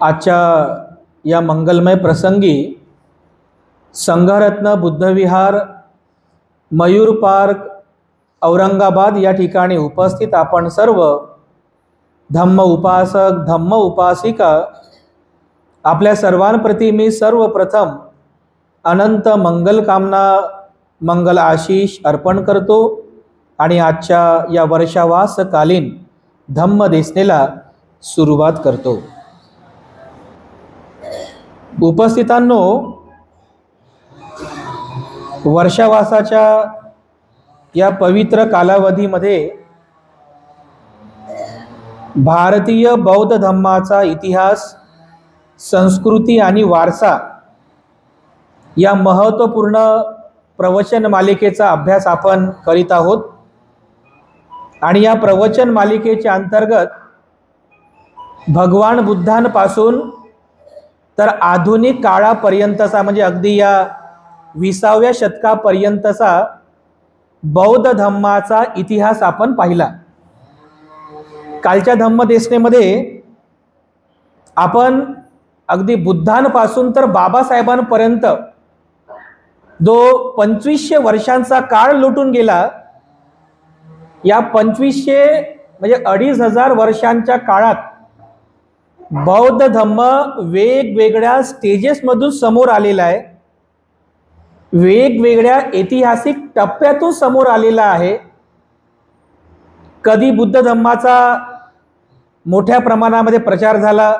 आजच्या या मंगलमय प्रसंगी संघरत्न बुद्धविहार मयूर पार्क औरंगाबाद या ठिकाणी उपस्थित आपण सर्व धम्म उपासक धम्म उपासिका आपल्या सर्वांप्रती मी सर्वप्रथम अनंत मंगल कामना मंगल आशीष अर्पण करतो आणि आजच्या या वर्षावासकालीन धम्म देसनेला सुरुवात करतो। उपस्थितांनो, वर्षावासाच्या या पवित्र कालावधीमध्ये भारतीय बौद्ध धम्माचा इतिहास, संस्कृती आणि वारसा या महत्त्वपूर्ण प्रवचन मालिकेचा अभ्यास आपण करीत आहोत। आणि या प्रवचन मालिकेच्या अंतर्गत भगवान बुद्धांपासून तर आधुनिक काळापर्यंतचा म्हणजे अगदी या 20व्या शतकापर्यंतचा बौद्ध धम्माचा इतिहास आपण पाहिला। कालच्या धम्मदेशनेमध्ये आपण अगदी बुद्धांपासून तर बाबासाहेबांपर्यंत जो 2500 वर्षांचा काळ लोटून गेला, या 2500 म्हणजे 2500 वर्षांच्या काळात बौद्ध धम्म वेगवेगळ्या स्टेजेसमधून समोर आलेला आहे, वेगवेगळ्या ऐतिहासिक टप्प्यातून समोर आलेला आहे। कधी बुद्ध धम्माचा मोठ्या प्रमाणामध्ये प्रचार झाला,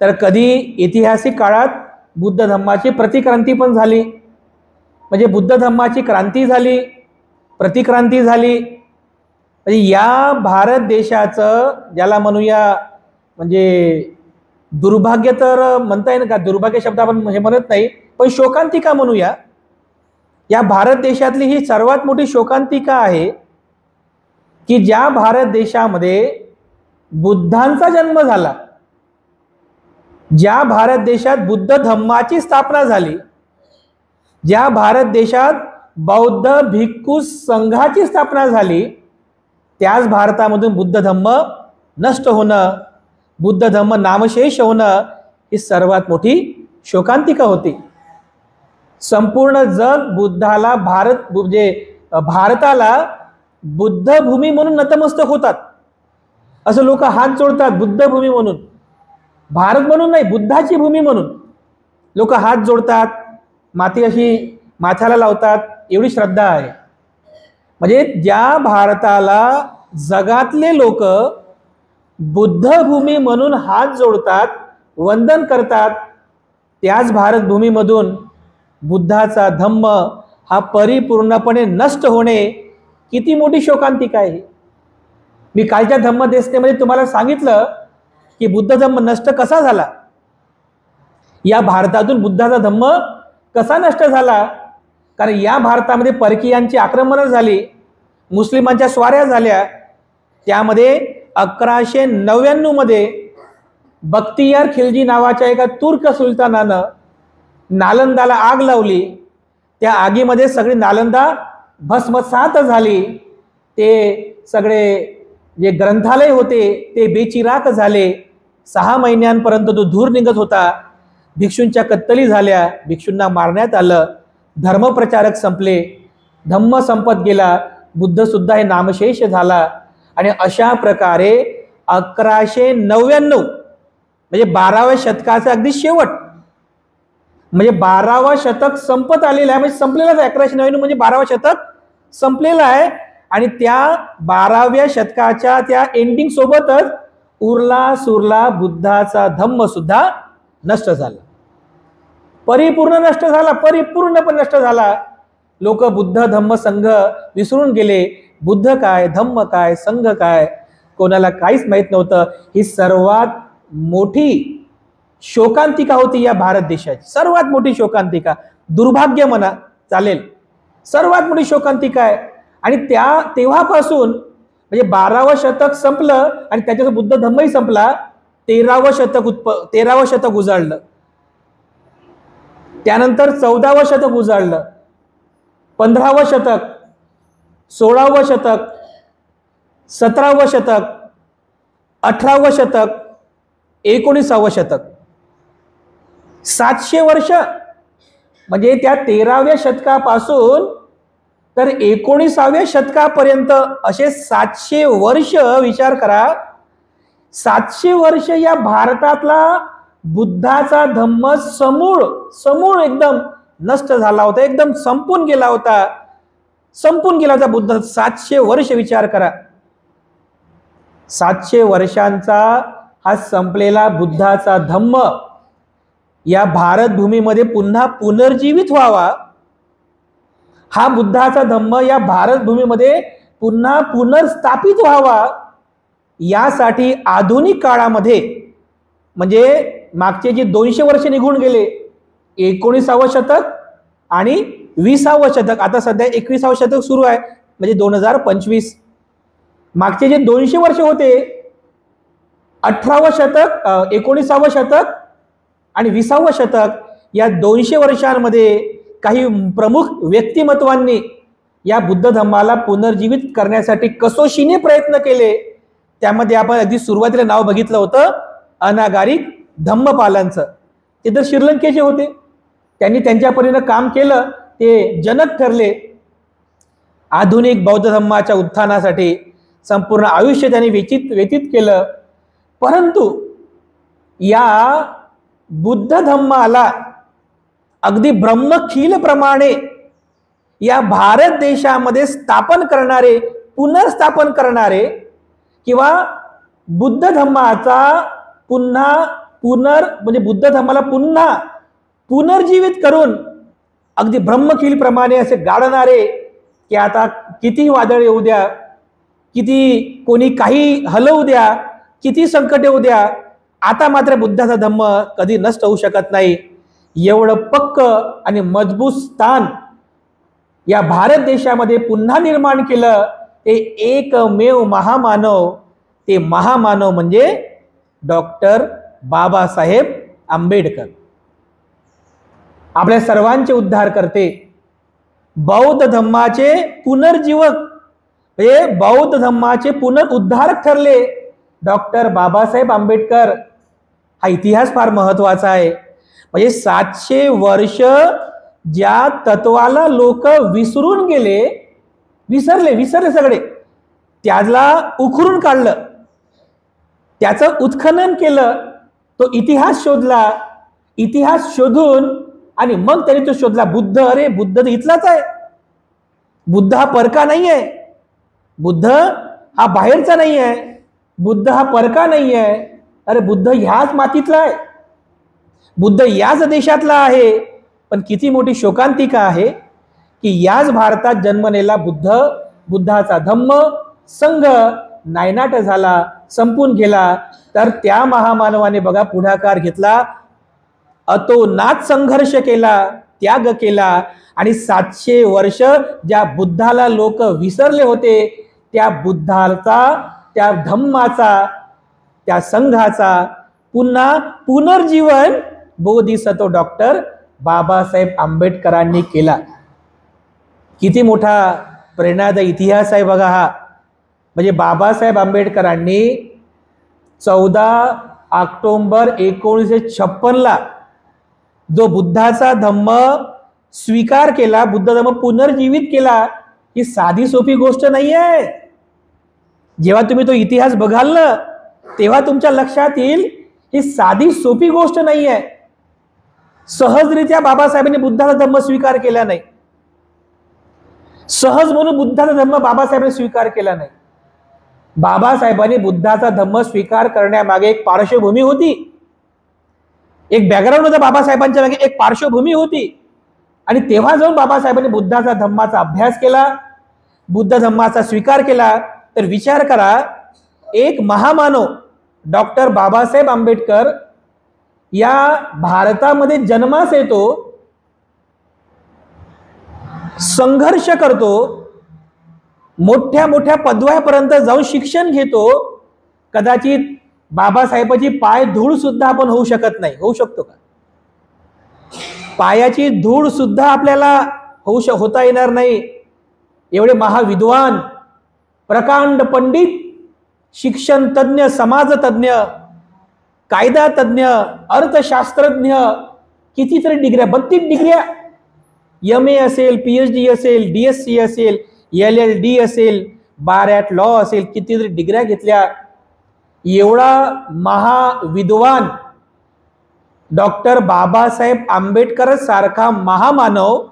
तर कधी ऐतिहासिक काळात बुद्ध धम्माची प्रतिक्रांती पण झाली, म्हणजे बुद्ध धम्माची क्रांती झाली, प्रतिक्रांती झाली। म्हणजे या भारत देशाचं ज्याला म्हणूया म्हणजे दुर्भाग्य तर म्हणता येईल का, दुर्भाग्य शब्द आपण हे म्हणत नाही, पण शोकांतिका म्हणूया। या भारत देशातली ही सर्वात मोठी शोकांतिका आहे की ज्या भारत देशामध्ये बुद्धांचा जन्म झाला, ज्या भारत देशात बुद्ध धम्माची स्थापना झाली, ज्या भारत देशात बौद्ध भिक्खू संघाची स्थापना झाली, त्याच भारतामधून बुद्ध धम्म नष्ट होणं, बुद्ध धम्म नामशेष होणं ही सर्वात मोठी शोकांतिका होती। संपूर्ण जग बुद्धाला भारताला बुद्ध भूमी म्हणून नतमस्तक होतात। असं लोक हात जोडतात, बुद्ध भूमी म्हणून, भारत म्हणून नाही, बुद्धाची भूमी म्हणून लोक हात जोडतात, माती अशी माथ्याला लावतात, एवढी श्रद्धा आहे। म्हणजे ज्या भारताला जगातले लोक बुद्ध भूमी म्हणून हात जोडतात, वंदन करतात, त्याच भारत भूमीमधून बुद्धाचा धम्म हा परिपूर्णपणे नष्ट होणे किती मोठी शोकांतिका आहे। मी कालच्या धम्मदेशनेमध्ये तुम्हाला सांगितलं की बुद्ध धम्म नष्ट कसा झाला, या भारतातून बुद्धाचा धम्म कसा नष्ट झाला। कारण या भारतामध्ये परकीयांची आक्रमणं झाली, मुस्लिमांच्या स्वाऱ्या झाल्या। त्यामध्ये 1199 मध्ये बख्तियार खिलजी नावाच्या एका तुर्क सुलतानानं नालंदाला आग लावली। त्या आगीमध्ये सगळी नालंदा भस्मसात झाली। ते सगळे जे ग्रंथालय होते ते बेचिराख झाले। 6 महिन्यांपर्यंत तो धूर निघत होता। भिक्षूंच्या कत्तली झाल्या, भिक्षूंना मारण्यात आलं, धर्मप्रचारक संपले, धम्म संपत गेला, बुद्ध सुद्धा हे नामशेष झाला। आणि अशा प्रकारे 1199 म्हणजे 12व्या शतकाचा अगदी शेवट, म्हणजे 12वा शतक संपत आलेला आहे, म्हणजे संपलेलाच आहे। 1199 म्हणजे 12वा शतक संपलेलं आहे। आणि त्या 12व्या शतकाच्या त्या एंडिंग सोबतच उरला सुरला बुद्धाचा धम्म सुद्धा नष्ट झाला, परिपूर्ण नष्ट झाला, परिपूर्णपणे नष्ट झाला। लोक बुद्ध धम्म संघ विसरून गेले। बुद्ध काय, धम्म काय, संघ काय, कोणाला काहीच माहित नव्हतं। ही सर्वात मोठी शोकांतिका होती या भारत देशाची, सर्वात मोठी शोकांतिका, दुर्भाग्य म्हणा चालेल, सर्वात मोठी शोकांतिका आहे। आणि तेव्हापासून म्हणजे 12वं शतक संपलं आणि त्याच्यात बुद्ध धम्मही संपला, 13वं शतक उजाडलं, त्यानंतर 14वं शतक उजाडलं, 15वं शतक, 16वं शतक, 17वं शतक, 18वं शतक, 19वे शतक. 700 वर्ष म्हणजे त्या 13व्या शतकापासून तर 19व्या शतकापर्यंत असे 700 वर्ष विचार करा. 700 वर्ष या भारतातला बुद्धाचा धम्म समूळ एकदम नष्ट झाला होता, एकदम संपून गेला होता बुद्ध. 700 वर्ष विचार करा. 700 वर्षांचा हा संपलेला बुद्धाचा धम्म या भारत भूमीमध्ये पुन्हा पुनर्जीवित व्हावा, हा बुद्धाचा धम्म या भारत भूमीमध्ये पुन्हा पुनर्स्थापित व्हावा, यासाठी आधुनिक काळामध्ये म्हणजे मागचे जे 200 वर्ष निघून गेले, 19वे शतक आणि 20वे शतक, आता सध्या 21वे शतक सुरू आहे म्हणजे 2025. मागचे जे 200 वर्ष होते, 18वे शतक, 19वे शतक आणि 20वे शतक, या 200 वर्षांमध्ये काही प्रमुख व्यक्तिमत्वांनी या बुद्ध धम्माला पुनर्जीवित करण्यासाठी कसोशीने प्रयत्न केले. त्यामध्ये आपण अगदी सुरुवातीला नाव बघितलं होतं अनागारिक धम्मपालांचं. ते तर श्रीलंकेचे होते, त्यांनी त्यांच्या परीने काम केलं, ते जनक ठरले. आधुनिक बौद्ध धम्माच्या उत्थानासाठी संपूर्ण आयुष्य त्यांनी व्यतीत केलं. परंतु या बुद्ध धम्माला अगदी ब्रह्मखील प्रमाणे या भारत देशामध्ये पुनर्स्थापन करणारे किंवा बुद्ध धम्माचा म्हणजे बुद्ध धम्माला पुन्हा पुनर्जीवित करून अगदी ब्रह्मखील प्रमाणे असे गाडणारे, की आता किती वादळ येऊ द्या, किती कोणी काही हलवू द्या, किती संकट येऊ द्या, आता मात्र बुद्धाचा धम्म कधी नष्ट होऊ शकत नाही, एवढं पक्क आणि मजबूत स्थान या भारत देशामध्ये पुन्हा निर्माण केलं. ते एकमेव महामानव, ते महामानव म्हणजे डॉक्टर बाबासाहेब आंबेडकर, आपल्या सर्वांचे उद्धार करते, बौद्ध धम्माचे पुनर्जीवक, हे बौद्ध धम्माचे पुनरुद्धारक ठरले डॉक्टर बाबासाहेब आंबेडकर. हा इतिहास फार महत्वाचा आहे. म्हणजे 700 वर्ष ज्या तत्वाला लोक विसरून गेले, विसरले सगळे, त्याला उखरून काढलं, त्याचं उत्खनन केलं, तो इतिहास शोधला, इतिहास शोधून आणि मग त्यांनी तो शोधला बुद्ध. अरे बुद्ध इथलाच आहे, बुद्ध हा परका नाही आहे, बुद्ध हा बाहेरचा नाही आहे, बुद्ध हा परका नाही आहे, अरे बुद्ध ह्याच मातीतला आहे, बुद्ध याच देशातला आहे. पण किती मोठी शोकांतिका आहे की याच भारतात जन्मलेला बुद्धाचा धम्म संघ नायनाट झाला, संपून गेला. तर त्या महामानवाने बघा पुढाकार घेतला, अतोनात संघर्ष केला, त्याग केला आणि 700 वर्ष ज्या बुद्धाला लोक विसरले होते, त्या बुद्धाचा, त्या धम्माचा, त्या संघाचा पुन्हा पुनर्जीवन बोधिसत्व डॉक्टर बाबासाहेब आंबेडकरांनी केला. किती मोठा प्रेरणादायी इतिहास आहे बघा हा. म्हणजे बाबासाहेब आंबेडकरांनी 14 ऑक्टोबर 1956 जो बुद्धाचा धम्म स्वीकार केला, बुद्ध धम्म पुनर्जीवित केला, ही साधी सोपी गोष्ट नाही आहे. जेव्हा तुम्ही तो इतिहास बघाल ना, तेव्हा तुमच्या लक्षात येईल ही साधी सोपी गोष्ट नाही आहे. सहजरित्या बाबासाहेबांनी बुद्धाचा धम्म स्वीकार केला नाही, सहज म्हणून बुद्धाचा धम्म बाबासाहेबांनी स्वीकार केला नाही. बाबासाहेबांनी बुद्धाचा धम्म स्वीकार करण्यामागे एक पार्श्वभूमी होती, एक बॅकग्राऊंड होता, बाबासाहेबांच्या मागे एक पार्श्वभूमी होती. आणि तेव्हा जाऊन बाबासाहेबांनी बुद्धाचा धम्माचा अभ्यास केला, बुद्ध धम्माचा स्वीकार केला. तर विचार करा, एक महामानव डॉक्टर बाबासाहेब आंबेडकर या भारतामध्ये जन्मास येतो, संघर्ष करतो, मोठ्या मोठ्या पदव्यापर्यंत जाऊन शिक्षण घेतो. कदाचित बाबासाहेबाची पाय धूळ सुद्धा आपण होऊ शकत नाही. होऊ शकतो का? पायाची धूळ सुद्धा आपल्याला होता येणार नाही. एवढे महाविद्वान, प्रकांड पंडित, शिक्षण तज्ञ, समाज तज्ञ, कायदा तज्ञ, अर्थशास्त्रज्ञ, कितीतरी डिग्र्या, 32 डिग्र्या, MA असेल, PhD असेल, DSc असेल, LLD असेल, बार ॲट लॉ असेल, कितीतरी डिग्र्या घेतल्या. एवढा महाविद्वान डॉक्टर बाबासाहेब आंबेडकर सारखा महामानव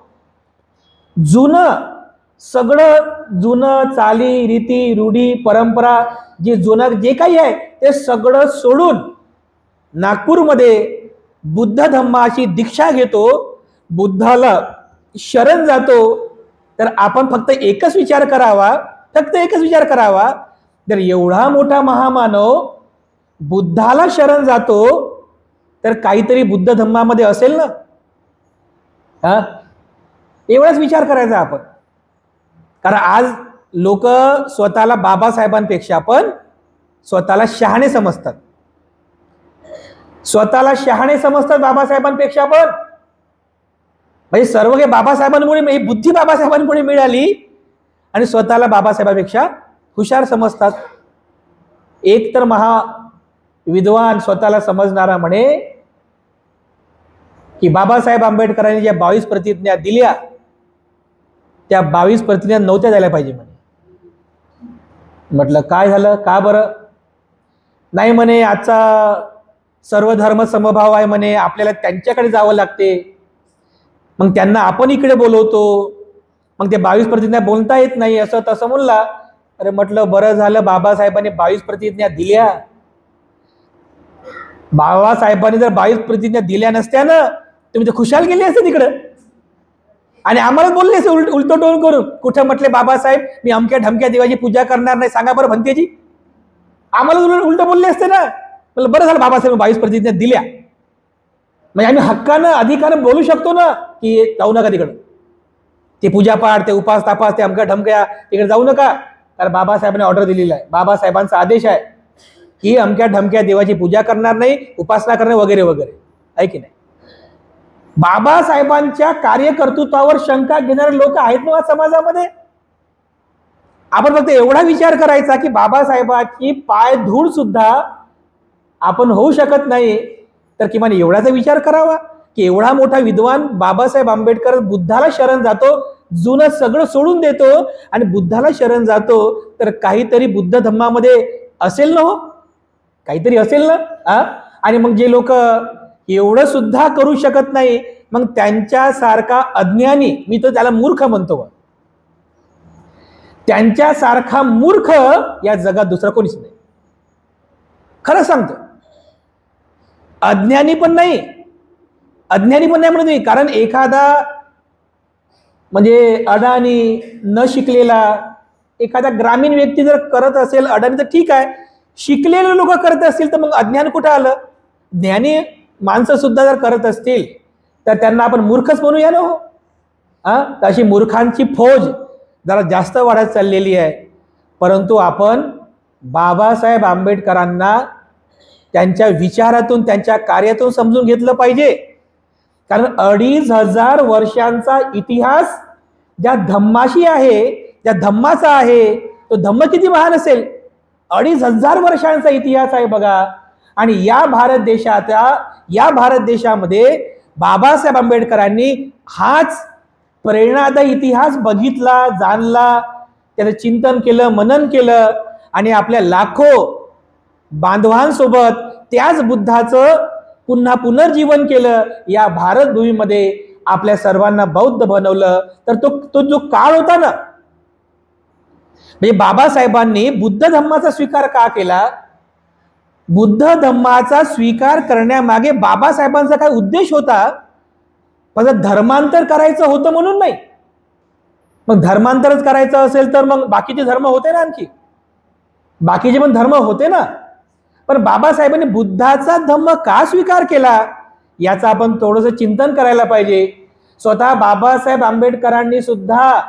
जुनं चाली रीती रूढी परंपरा जे काही आहे ते सगळं सोडून नागपूरमध्ये बुद्ध धम्माची दीक्षा घेतो, बुद्धाला शरण जातो. तर आपण फक्त एकच विचार करावा, जर एवढा मोठा महामानव बुद्धाला शरण जातो तर काहीतरी बुद्ध धम्मामध्ये असेल ना. एवढाच विचार करायचा आपण. कारण आज लोक स्वतःला बाबासाहेबांपेक्षा पण स्वतःला शहाणे समजतात, बाबासाहेबांपेक्षा पण. म्हणजे सर्व काही बाबासाहेबांमुळे, ही बुद्धी बाबासाहेबांमुळे मिळाली आणि स्वतःला बाबासाहेबांपेक्षा हुशार समजतात. एक तर महाविद्वान स्वतःला समजणारा म्हणे की बाबासाहेब आंबेडकरांनी ज्या 22 प्रतिज्ञा दिल्या त्या 22 प्रतिज्ञा नव्हत्या द्यायला पाहिजे म्हणे. म्हटलं काय झालं, का बरं? नाही म्हणे, आजचा सर्व धर्म समभाव आहे म्हणे, आपल्याला त्यांच्याकडे जावं लागते, मग त्यांना आपण इकडे बोलवतो, मग ते 22 प्रतिज्ञा बोलता येत नाही, असं तसं म्हणला. अरे म्हटलं बरं झालं बाबासाहेबांनी 22 प्रतिज्ञा दिल्या. बाबासाहेबांनी जर 22 प्रतिज्ञा दिल्या नसत्या ना, तुम्ही तर खुशाल गेले असते तिकडं आणि आम्हाला बोलले असते उलटं टोन करून. कुठं म्हटले बाबासाहेब मी अमक्या ढमक्या देवाची पूजा करणार नाही, सांगा बरं भंतेजी. आम्हाला उलटं बोलले असते ना. बरं झालं बाबासाहेब 22 प्रतिज्ञा दिल्या, म्हणजे आम्ही हक्कानं अधिकारानं बोलू शकतो ना की जाऊ नका तिकडं, ते पूजापाठ, ते उपास तापास, ते अमक्या ढमक्या तिकडे जाऊ नका. कारण बाबासाहेबांनी ऑर्डर दिलेला आहे, बाबासाहेबांचा आदेश आहे की अमक्या ढमक्या देवाची पूजा करणार नाही, उपासना करणे वगैरे वगैरे, आहे की नाही. बाबासाहेबांच्या कार्यकर्तृत्वावर शंका घेणारे लोक आहेत ना समाजामध्ये. आपण फक्त एवढा विचार करायचा की बाबासाहेबांची पायधूळ सुद्धा आपण होऊ शकत नाही, तर किमान एवढाचा विचार करावा की एवढा मोठा विद्वान बाबासाहेब आंबेडकर बुद्धाला शरण जातो, जुनं सगळं सोडून देतो आणि बुद्धाला शरण जातो, तर काहीतरी बुद्ध धम्मामध्ये असेल ना, हो काहीतरी असेल ना. आणि मग जे लोक एवढं सुद्धा करू शकत नाही, मग त्यांच्यासारखा अज्ञानी, मी तर त्याला मूर्ख म्हणतो, त्यांच्यासारखा मूर्ख या जगात दुसरा कोणीच नाही. खरं सांगतो, अज्ञानी पण नाही म्हणत नाही. कारण एखादा म्हणजे अडाणी न शिकलेला एखादा ग्रामीण व्यक्ती जर करत असेल अडाणी तर ठीक आहे, शिकलेले लोक करत असतील तर मग अज्ञान कुठं आलं. ज्ञानी माणसं सुद्धा जर करत असतील तर त्यांना आपण मूर्खच म्हणूया ना. हो तशी मूर्खांची फौज जरा जास्त वाढत चाललेली आहे. परंतु आपण बाबासाहेब आंबेडकरांना त्यांच्या विचारातून, त्यांच्या कार्यातून समजून घेतलं पाहिजे. कारण 2500 वर्षांचा इतिहास ज्या धम्माशी आहे, ज्या धम्माचा आहे, तो धम्म किती महान असेल. 2500 वर्षांचा इतिहास आहे बघा. आणि या भारत देशामध्ये बाबासाहेब आंबेडकरांनी हाच प्रेरणादायी इतिहास बघितला, जाणला, त्याचं चिंतन केलं, मनन केलं आणि आपल्या लाखो बांधवांसोबत त्याच बुद्धाचं पुन्हा पुनर्जीवन केलं. या भारत भूमीमध्ये आपल्या सर्वांना बौद्ध बनवलं. तर तो जो काळ होता ना, म्हणजे बाबासाहेबांनी बुद्ध धम्माचा स्वीकार का केला? बुद्ध धम्माचा स्वीकार करण्यामागे बाबासाहेबांचा काय उद्देश होता? फक्त धर्मांतर करायचं होतं म्हणून नाही. मग धर्मांतरच करायचं असेल तर मग बाकीचे धर्म होते ना, आणखी बाकीचे पण धर्म होते ना. पण बाबासाहेबांनी बुद्धाचा धम्म का स्वीकार केला याचं आपण थोडंसं चिंतन करायला पाहिजे. स्वतः बाबासाहेब आंबेडकरांनी सुद्धा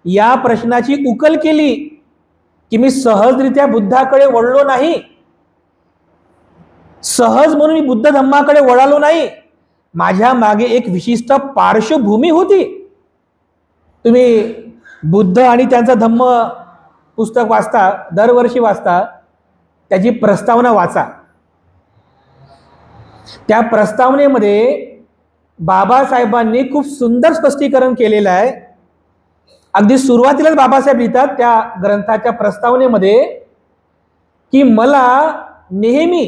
या प्रश्नाची उकल केली की मी सहजरित्या बुद्धाकडे वळलो नाही, सहज म्हणून मी बुद्ध धम्माकडे वळालो नाही, माझ्या मागे एक विशिष्ट पार्श्वभूमी होती. तुम्ही बुद्ध आणि त्यांचा धम्म पुस्तक वाचता, दरवर्षी वाचता, त्याची प्रस्तावना वाचा. त्या प्रस्तावनेमध्ये बाबासाहेबांनी खूप सुंदर स्पष्टीकरण केलेलं आहे. अगदी सुरुवातीलाच बाबासाहेब लिहितात त्या ग्रंथाच्या प्रस्तावनेमध्ये की मला नेहमी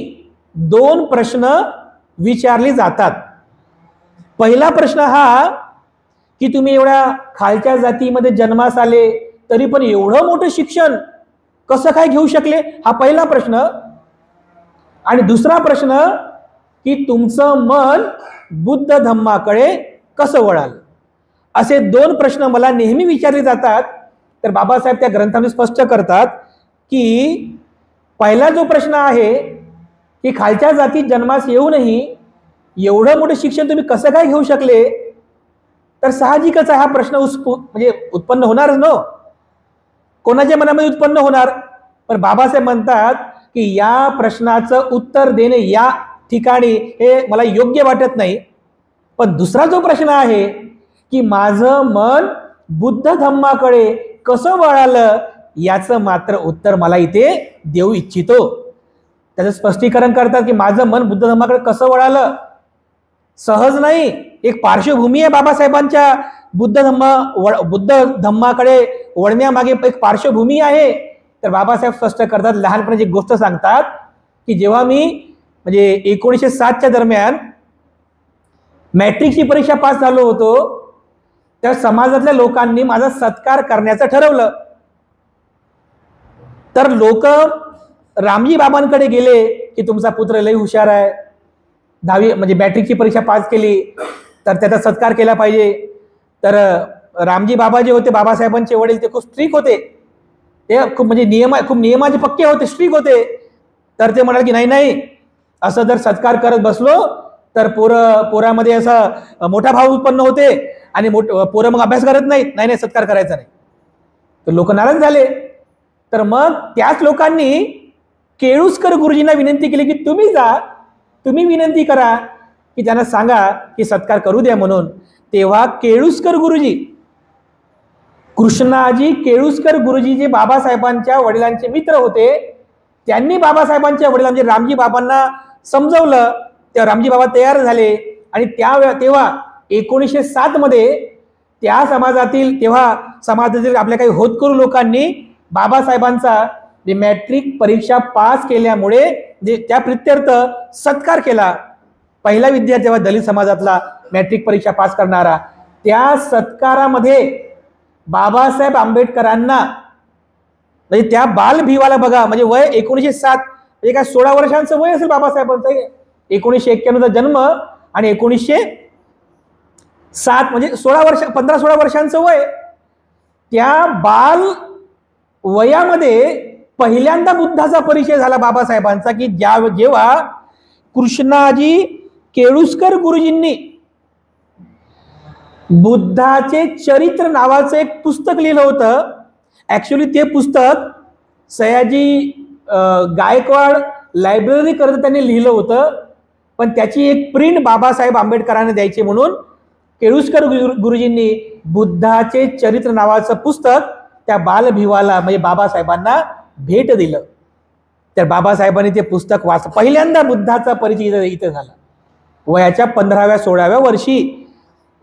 2 प्रश्न विचारले जातात. पहिला प्रश्न हा की तुम्ही एवढ्या खालच्या जातीमध्ये जन्मास आले तरी पण एवढं मोठं शिक्षण कसं काय घेऊ शकले, हा पहिला प्रश्न. आणि दुसरा प्रश्न की तुमचं मन बुद्ध धम्माकडे कसं वळालं. असे 2 प्रश्न मला नेहमी विचारले जातात. तर बाबासाहेब त्या ग्रंथामध्ये स्पष्ट करतात की पहिला जो प्रश्न आहे की खालच्या जातीत जन्मास येऊनही एवढं मोठं शिक्षण तुम्ही कसं काय घेऊ शकले, तर साहजिकच आहे हा प्रश्न म्हणजे उत्पन्न होणारच न, कोणाच्या मनामध्ये उत्पन्न होणार. पण बाबासाहेब म्हणतात की या प्रश्नाचं उत्तर देणे या ठिकाणी हे मला योग्य वाटत नाही. पण दुसरा जो प्रश्न आहे की माझं मन बुद्ध धम्माकडे कसं वळालं, याचं मात्र उत्तर मला इथे देऊ इच्छितो. त्याचं स्पष्टीकरण करतात की माझं मन बुद्ध धम्माकडे कसं वळालं. सहज नाही, एक पार्श्वभूमी आहे बाबासाहेबांच्या बुद्ध धम्माकडे वळण्यामागे एक पार्श्वभूमी आहे. तर बाबासाहेब स्पष्ट करतात, लहानपणाची गोष्ट सांगतात की जेव्हा मी म्हणजे 1907च्या दरम्यान मॅट्रिकची परीक्षा पास झालो होतो, त्या समाजातल्या लोकांनी माझा सत्कार करण्याचं ठरवलं. तर लोक रामजी बाबांकडे गेले की तुमचा पुत्र लय हुशार आहे, 10वी म्हणजे मॅट्रिकची परीक्षा पास केली तर त्याचा सत्कार केला पाहिजे. तर रामजी बाबा जे होते बाबासाहेबांचे वडील, ते खूप स्ट्रिक्ट होते, ते खूप म्हणजे खूप नियमाचे पक्के होते, स्ट्रिक्ट होते. तर ते म्हणाले की नाही नाही, असं जर सत्कार करत बसलो तर पोरामध्ये असा मोठा भाव उत्पन्न होते आणि पोरं मग अभ्यास करत नाहीत, नाही सत्कार करायचा नाही. तर लोक नाराज झाले. तर मग त्याच लोकांनी केळुस्कर गुरुजींना विनंती केली की तुम्ही जा, तुम्ही विनंती करा की त्यांना सांगा की सत्कार करू द्या म्हणून. तेव्हा केळुस्कर गुरुजी, कृष्णाजी केळुस्कर गुरुजी जे बाबासाहेबांच्या वडिलांचे मित्र होते, त्यांनी बाबासाहेबांच्या वडिलांचे रामजी बाबांना समजवलं. तेव्हा रामजी बाबा तयार झाले आणि तेव्हा 1907 मध्ये त्या समाजातील आपल्या काही होतकरू लोकांनी बाबासाहेबांचा मॅट्रिक परीक्षा पास केल्यामुळे त्या प्रित्यर्थ सत्कार केला. पहिला विद्यार्थी तेव्हा दलित समाजातला मॅट्रिक परीक्षा पास करणारा. त्या सत्कारामध्ये बाबासाहेब आंबेडकरांना म्हणजे त्या बालभिवाला बघा, म्हणजे वय 1907 म्हणजे काय 16 वर्षांचं वय असेल बाबासाहेबांचं. 1991चा जन्म आणि 1907 म्हणजे 15-16 वर्षांचं वय. त्या बाल वयामध्ये पहिल्यांदा बुद्धाचा परिचय झाला बाबासाहेबांचा की जेव्हा कृष्णाजी केळुस्कर गुरुजींनी बुद्धाचे चरित्र नावाचं एक पुस्तक लिहिलं होतं. ऍक्च्युली ते पुस्तक सयाजी गायकवाड लायब्ररी करता त्यांनी लिहिलं होतं, पण त्याची एक प्रिंट बाबासाहेब आंबेडकरांना द्यायची म्हणून केळुस्कर गुरुजींनी बुद्धाचे चरित्र नावाचं पुस्तक त्या बालभिवाला म्हणजे बाबासाहेबांना भेट दिलं. तर बाबासाहेबांनी ते पुस्तक वाचलं. पहिल्यांदा बुद्धाचा परिचय इथे झाला वयाच्या 15व्या-16व्या वर्षी.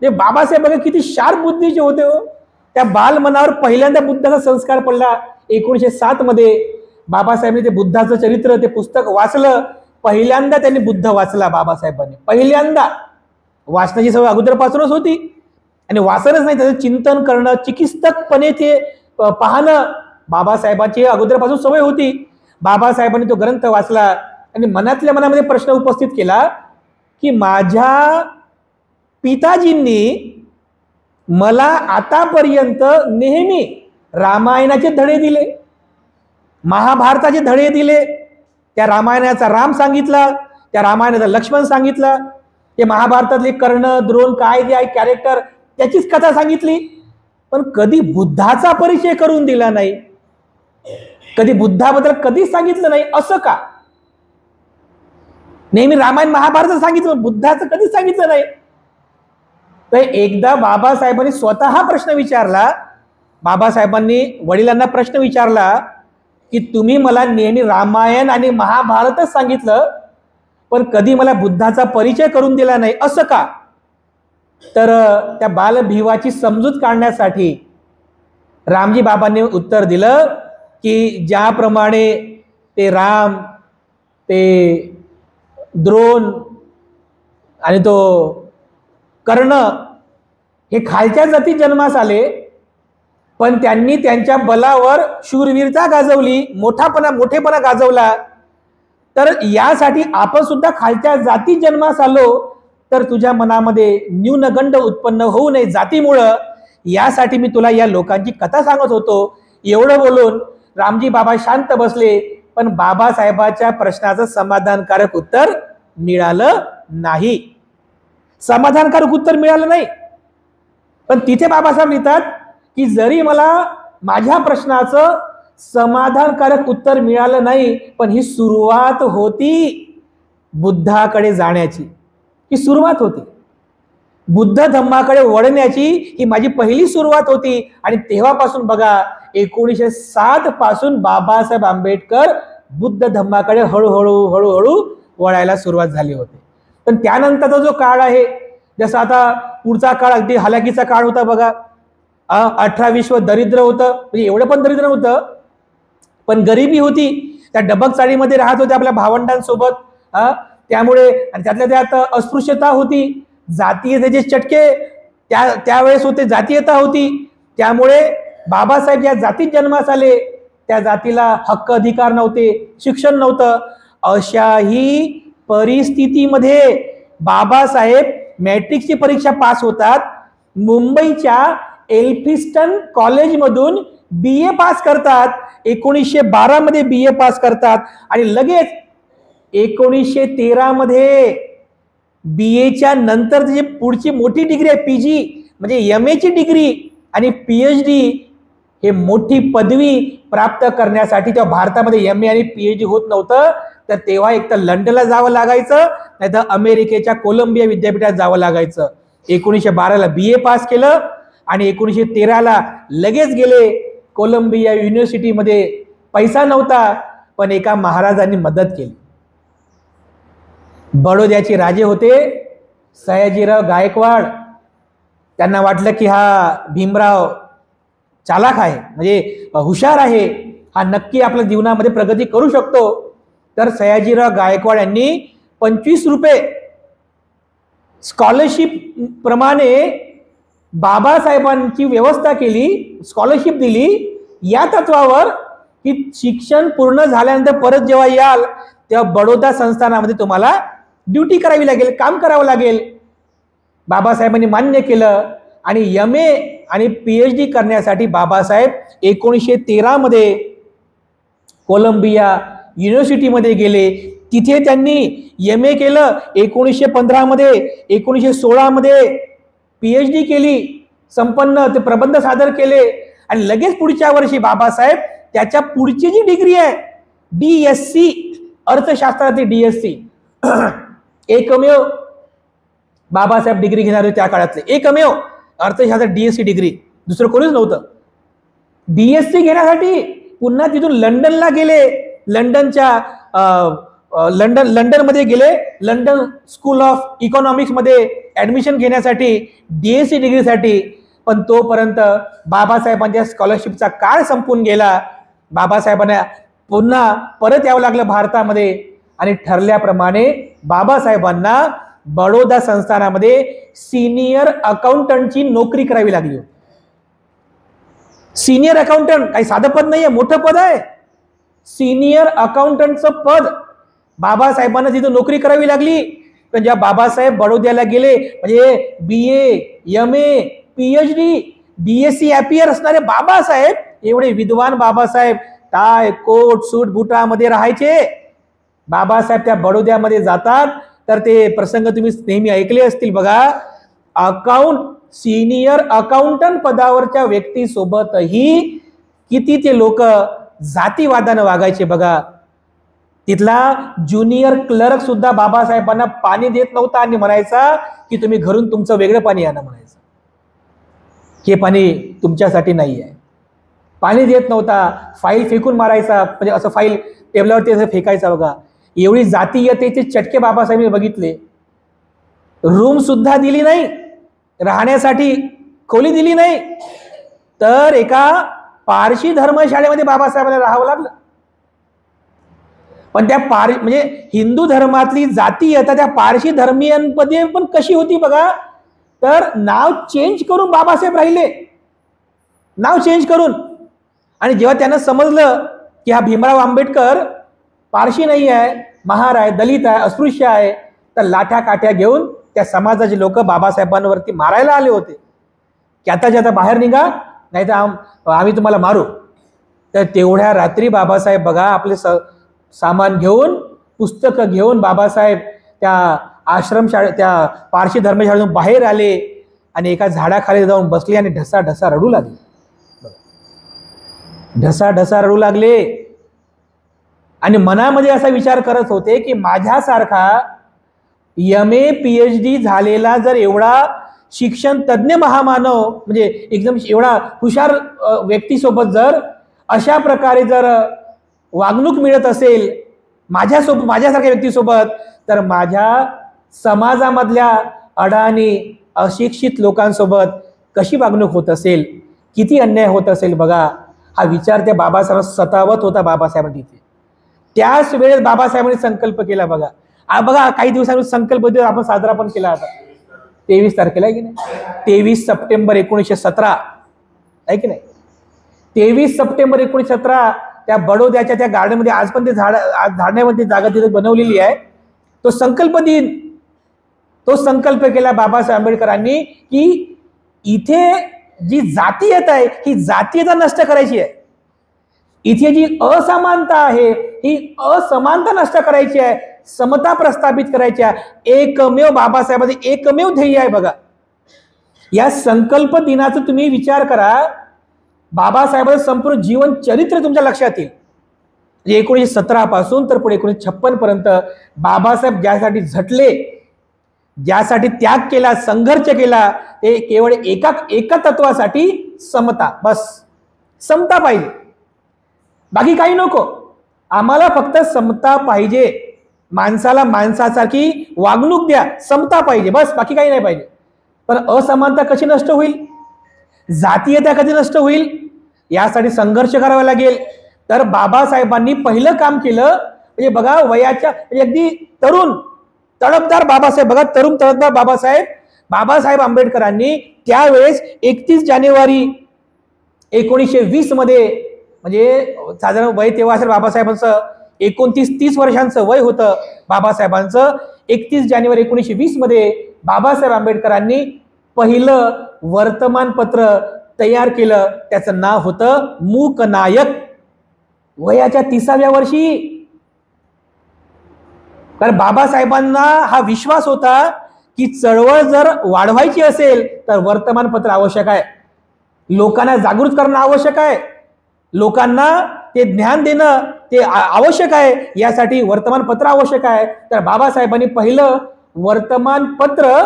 ते बाबासाहेब बघा किती शार्प बुद्धीचे होते हो. त्या बालमनावर पहिल्यांदा बुद्धाचा संस्कार पडला. 1907 मध्ये बाबासाहेबांनी ते बुद्धाचं चरित्र ते पुस्तक वाचलं. पहिल्यांदा त्यांनी बुद्ध वाचला बाबासाहेबांनी. पहिल्यांदा वाचनाची सवय अगोदरपासूनच होती आणि वाचनच नाही, त्याचं चिंतन करणं, चिकित्सकपणे ते पाहणं बाबासाहेबांची अगोदरपासून सवय होती. बाबासाहेबांनी तो ग्रंथ वाचला आणि मनातल्या मनामध्ये प्रश्न उपस्थित केला की माझ्या पिताजींनी मला आतापर्यंत नेहमी रामायणाचे धडे दिले, महाभारताचे धडे दिले. त्या रामायणाचा राम सांगितला, त्या रामायणाचा लक्ष्मण सांगितला, ते महाभारतातले कर्ण द्रोण काय जे आहे कॅरेक्टर त्याचीच कथा सांगितली. पण कधी बुद्धाचा परिचय करून दिला नाही, कधी बुद्धाबद्दल कधीच सांगितलं नाही. असं का? नेहमी रामायण महाभारत सांगितलं, बुद्धाचं कधीच सांगितलं नाही. तर एकदा बाबासाहेबांनी स्वतः प्रश्न विचारला. बाबासाहेबांनी वडिलांना प्रश्न विचारला की तुम्ही मला नेहमी रामायण आणि महाभारतच सांगितलं, पण कधी मला बुद्धाचा परिचय करून दिला नाही, असं का? तर त्या बालभिवाची समजूत काढण्यासाठी रामजी बाबांनी उत्तर दिलं की ज्याप्रमाणे ते राम, ते द्रोण आणि तो कर्ण हे खालच्या जाती जन्मास आले, पण त्यांनी त्यांच्या बलावर शूरवीरता गाजवली, मोठेपणा गाजवला, तर यासाठी आपण सुद्धा खालच्या जाती जन्मास आलो, तर तुझ्या मनामध्ये न्यूनगंड उत्पन्न होऊ नये जातीमुळं, यासाठी मी तुला या लोकांची कथा सांगत होतो. एवढं बोलून रामजी बाबा शांत बसले, पण बाबासाहेबाच्या प्रश्नाचं समाधानकारक उत्तर मिळालं नाही. समाधानकारक उत्तर मिळालं नाही. पण तिथे बाबासाहेब लिहितात की जरी मला माझ्या प्रश्नाचं समाधानकारक उत्तर मिळालं नाही, पण ही सुरुवात होती बुद्धाकडे जाण्याची, ही सुरुवात होती बुद्ध धम्माकडे वळण्याची, ही माझी पहिली सुरुवात होती. आणि तेव्हापासून बघा 1907 पासून बाबासाहेब आंबेडकर बुद्ध धम्माकडे हळूहळू वळायला सुरुवात झाली होती. पण त्यानंतरचा जो काळ आहे, जसं आता पुढचा काळ अगदी हलाखीचा काळ होता बघा. 18 विश्व दरिद्र होतं, म्हणजे एवढं पण दरिद्र होतं, पण गरिबी होती. त्या डबक चाळीमध्ये राहत होत्या आपल्या भावंडांसोबत, त्यामुळे, आणि त्यातल्या त्यात अस्पृश्यता होती, जातीयतेचे चटके त्यावेळेस होते, जातीयता होती. त्यामुळे बाबासाहेब या जातीत जन्मास आले, त्या जातीला हक्क अधिकार नव्हते, शिक्षण नव्हतं. अशाही परिस्थितीमध्ये बाबासाहेब मॅट्रिकची परीक्षा पास होतात, मुंबईच्या एल्फिस्टन कॉलेजमधून BA पास करतात, 1912 मध्ये BA पास करतात, आणि लगेच 1913 मध्ये BAच्या नंतर जी पुढची मोठी डिग्री आहे PG, म्हणजे MA ची डिग्री आणि PhD, हे मोठी पदवी प्राप्त करण्यासाठी तेव्हा भारतामध्ये MA आणि PhD होत नव्हतं, तर तेव्हा एक तर लंडनला जावं लागायचं, नाही तर अमेरिकेच्या कोलंबिया विद्यापीठात जावं लागायचं. 1912ला BA पास केलं आणि 1913ला लगेच गेले कोलंबिया युनिव्हर्सिटीमध्ये. पैसा नव्हता, पण एका महाराजांनी मदत केली. बडोद्याचे राजे होते सयाजीराव गायकवाड. त्यांना वाटलं की हा भीमराव चालाक आहे, म्हणजे हुशार आहे, हा नक्की आपल्या जीवनामध्ये प्रगती करू शकतो. तर सयाजीराव गायकवाड यांनी 25 रुपये स्कॉलरशिप प्रमाणे बाबासाहेबांची व्यवस्था केली, स्कॉलरशिप दिली, या तत्वावर की शिक्षण पूर्ण झाल्यानंतर परत जेव्हा याल तेव्हा बडोदा संस्थानामध्ये तुम्हाला ड्युटी करावी लागेल, काम करावं लागेल. बाबासाहेबांनी मान्य केलं आणि MA आणि PhD करण्यासाठी बाबासाहेब 1913 मध्ये कोलंबिया युनिव्हर्सिटीमध्ये गेले. तिथे त्यांनी MA केलं, 1915 मध्ये, 1916 मध्ये PhD केली, संपन्न ते प्रबंध सादर केले, आणि लगेच पुढच्या वर्षी बाबासाहेब त्याच्या पुढची जी डिग्री आहे DSc, अर्थशास्त्राची DSc, एकमेव बाबासाहेब डिग्री घेणार होते त्या काळातले, एकमेव अर्थशास्त्र DSc डिग्री, दुसरं कोणीच नव्हतं. DSc घेण्यासाठी पुन्हा तिथून लंडनला गेले, लंडनमध्ये गेले, लंडन स्कूल ऑफ इकॉनॉमिक्स मध्ये ऍडमिशन घेण्यासाठी DSc डिग्रीसाठी. पण तोपर्यंत बाबासाहेबांच्या स्कॉलरशिपचा काळ संपून गेला. बाबासाहेबांना पुन्हा परत यावं लागलं भारतामध्ये, आणि ठरल्याप्रमाणे बाबासाहेबांना बडोदा संस्थानामध्ये सिनियर अकाउंटंटची नोकरी करावी लागली. सिनियर अकाउंटंट काही साधं पद नाहीये, मोठं पद आहे. सिनियर अकाउंटंटचं पद बाबासाहेबांना तिथं नोकरी करावी लागली. पण जेव्हा बाबासाहेब बडोद्याला गेले, म्हणजे BA, MA, PhD, DSc appear असणारे बाबासाहेब, एवढे विद्वान बाबासाहेब टाय कोट सूट बुटामध्ये राहायचे. बाबासाहेब त्या बडोद्यामध्ये जातात, तर ते प्रसंग तुम्ही नेहमी ऐकले असतील बघा. सिनियर अकाउंटंट पदावरच्या व्यक्तीसोबतही किती ते लोक जातीवादानं वागायचे बघा. तिथला ज्युनियर क्लर्क सुद्धा बाबासाहेबांना पाणी देत नव्हता आणि म्हणायचा की तुम्ही घरून तुमचं वेगळं पाणी आणा म्हणायचं, हे पाणी तुमच्यासाठी नाही आहे. पाणी देत नव्हता, फाईल फेकून मारायचा, म्हणजे असं फाईल टेबलावरती असं फेकायचा बघा. एवढी जातीयतेचे चटके बाबासाहेबांनी बघितले. रूम सुद्धा दिली नाही राहण्यासाठी, खोली दिली नाही, तर एका पारशी धर्मशाळेमध्ये बाबासाहेबांना राहावं लागलं. पण त्या म्हणजे हिंदू धर्मातली जातीयता त्या पारशी धर्मीयांमध्ये पण कशी होती बघा. तर नाव चेंज करून बाबासाहेब राहिले, नाव चेंज करून. आणि जेव्हा त्यांना समजलं की हा भीमराव आंबेडकर पारशी नाही आहे, महार आहे, दलित आहे, अस्पृश्य आहे, तर लाठ्या काठ्या घेऊन त्या समाजाचे लोक बाबासाहेबांवरती मारायला आले होते की आता बाहेर निघा, नाही तर आम्ही तुम्हाला मारू. तर तेवढ्या रात्री बाबासाहेब बघा आपले सामान घेऊन, पुस्तकं घेऊन बाबासाहेब त्या आश्रमशाळे त्या पारशी धर्मशाळेतून बाहेर आले आणि एका झाडाखाली जाऊन बसले आणि ढसा ढसा रडू लागले. ढसा ढसा रडू लागले आणि मनामध्ये असा विचार करत होते की माझ्यासारखा MA PhD झालेला जर एवढा शिक्षण तज्ञ महामानव, म्हणजे एकदम एवढा हुशार व्यक्तीसोबत जर अशा प्रकारे जर वागणूक मिळत असेल माझ्यासारख्या व्यक्तीसोबत, तर माझ्या समाजामधल्या अडाणी अशिक्षित लोकांसोबत कशी वागणूक होत असेल, किती अन्याय होत असेल बघा. हा विचार त्या बाबासाहेब सतावत होता बाबासाहेबांनी तिथे. त्याच वेळेस बाबासाहेबांनी संकल्प केला बघा. बघा काही दिवसांनी संकल्प दिवस आपण साजरा पण केला आता 23 तारखेला आहे की नाही, 23 सप्टेंबर 1917 आहे की नाही. 23 सप्टेंबर 1917 त्या बडोद्याच्या त्या गार्डनमध्ये आज पण ते झाडण्यामध्ये जागा तिथे बनवलेली आहे. तो संकल्प दिन, तो संकल्प केला बाबासाहेब आंबेडकरांनी की इथे जी जातीयता आहे ही जातीयता नष्ट करायची आहे, इथे जी असमानता आहे ही असमानता नष्ट करायची आहे, समता प्रस्थापित करायची आहे. एकमेव बाबासाहेबांचे एकमेव ध्येय आहे बघा. या संकल्प दिनाचा तुम्ही विचार करा, बाबासाहेबांचं संपूर्ण जीवन चरित्र तुमच्या लक्षात येईल. 1917 पासून तर पुढे 1956 पर्यंत बाबासाहेब ज्यासाठी झटले, ज्यासाठी त्याग केला, संघर्ष केला, ते केवळ एका तत्वासाठी, समता. बस समता पाहिजे, बाकी काही नको. आम्हाला फक्त समता पाहिजे, माणसाला माणसासारखी वागणूक द्या, समता पाहिजे, बस बाकी काही नाही पाहिजे. पण असमानता कशी नष्ट होईल, जातीयता कधी नष्ट होईल, यासाठी संघर्ष करावा लागेल. तर बाबासाहेबांनी पहिलं काम केलं म्हणजे बघा वयाच्या म्हणजे अगदी तरुण तडफदार बाबासाहेब बघा, तरुण तडफदार बाबासाहेब आंबेडकरांनी त्यावेळेस 31 जानेवारी 1920 मध्ये, म्हणजे साधारण वय तेव्हा असेल बाबासाहेबांचं 29-30 वर्षांचं वय होतं बाबासाहेबांचं. 31 जानेवारी 1920 मध्ये बाबासाहेब आंबेडकरांनी पहिलं वर्तमानपत्र तयार केलं. त्याचं नाव होतं मूकनायक. वयाच्या 30व्या वर्षी. कारण बाबासाहेबांना हा विश्वास होता की चळवळ जर वाढवायची असेल तर वर्तमानपत्र आवश्यक आहे, लोकांना जागृत करणं आवश्यक आहे, लोकांना ते ज्ञान देणं ते आवश्यक आहे, यासाठी वर्तमानपत्र आवश्यक आहे. तर बाबासाहेबांनी पहिलं वर्तमानपत्र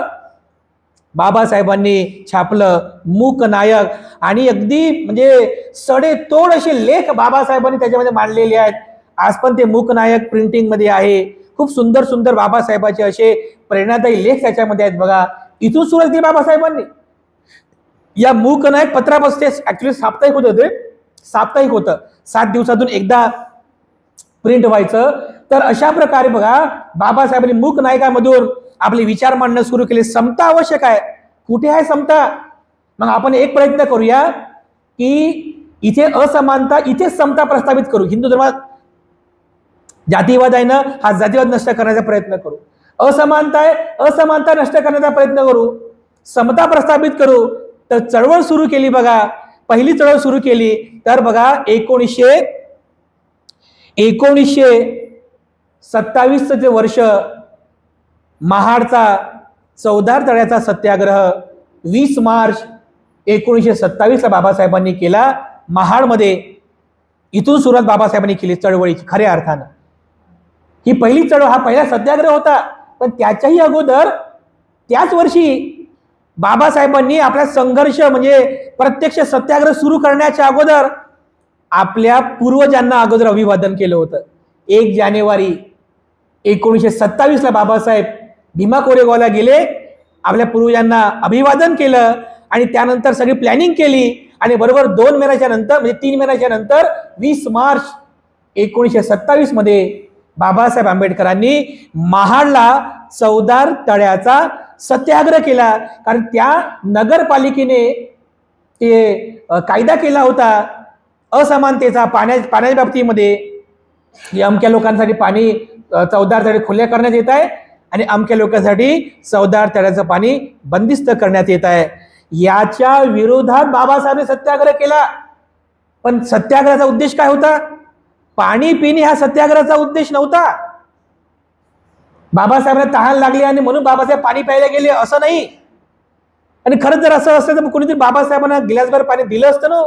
बाबासाहेबांनी छापलं, मूकनायक. आणि अगदी म्हणजे सडेतोड असे लेख बाबासाहेबांनी त्याच्यामध्ये मांडलेले आहेत. आज पण ते मूकनायक प्रिंटिंग मध्ये आहे. खूप सुंदर सुंदर बाबासाहेबांचे असे प्रेरणादायी लेख त्याच्यामध्ये आहेत बघा. इथून सुरुवात केली बाबासाहेबांनी. या मूकनायक पत्रापासून ऍक्च्युली साप्ताहिक होतं, ते साप्ताहिक होतं, 7 दिवसातून एकदा प्रिंट व्हायचं. तर अशा प्रकारे बघा बाबासाहेबांनी मूकनायकामधून आपले विचार मांडणं सुरू केले. समता आवश्यक आहे. कुठे आहे समता? मग आपण एक प्रयत्न करूया की इथे असमानता, इथे समता प्रस्थापित करू. हिंदू धर्मात जातीवाद आहे ना, हा जातीवाद नष्ट करण्याचा प्रयत्न करू. असमानता आहे, असमानता नष्ट करण्याचा प्रयत्न करू. समता प्रस्थापित करू. तर चळवळ सुरू केली बघा. पहिली चळवळ सुरू केली तर बघा 1927 चे वर्ष, महाडचा चौदार तळ्याचा सत्याग्रह 20 मार्च 1927 ला बाबासाहेबांनी केला महाडमध्ये. इथून सुरुवात बाबासाहेबांनी केली चळवळीची खऱ्या अर्थानं. ही पहिली चळवळ, हा पहिला सत्याग्रह होता. पण त्याच्याही अगोदर त्याच वर्षी बाबासाहेबांनी आपला संघर्ष म्हणजे प्रत्यक्ष सत्याग्रह सुरू करण्याच्या अगोदर आपल्या पूर्वजांना अगोदर अभिवादन केलं होतं. 1 जानेवारी 1927ला बाबासाहेब भीमा कोरेगावला गेले, आपल्या पूर्वजांना अभिवादन केलं आणि त्यानंतर सगळी प्लॅनिंग केली आणि बरोबर 2 महिन्याच्या नंतर म्हणजे 3 महिन्याच्या नंतर 20 मार्च 1927 मध्ये बाबासाहेब आंबेडकरांनी महाडला चौदार तळ्याचा सत्याग्रह केला. कारण त्या नगरपालिकेने ते कायदा केला होता असमानतेचा पाण्याच्या बाबतीमध्ये. अमक्या लोकांसाठी पाणी चौदार तळे खुले करण्यात येत आहे आणि अमक्या लोकांसाठी चौदार तळ्याचं पाणी बंदिस्त करण्यात येत आहे. याच्या विरोधात बाबासाहेबांनी सत्याग्रह केला. पण सत्याग्रहाचा उद्देश काय होता? पाणी पिणे हा सत्याग्रहाचा उद्देश नव्हता. बाबासाहेबांना तहान लागली आणि म्हणून बाबासाहेब पाणी प्यायला गेले असं नाही. आणि खरंच जर असं असतं तर कोणीतरी बाबासाहेबांना गिलासभर पाणी दिलं असतं ना.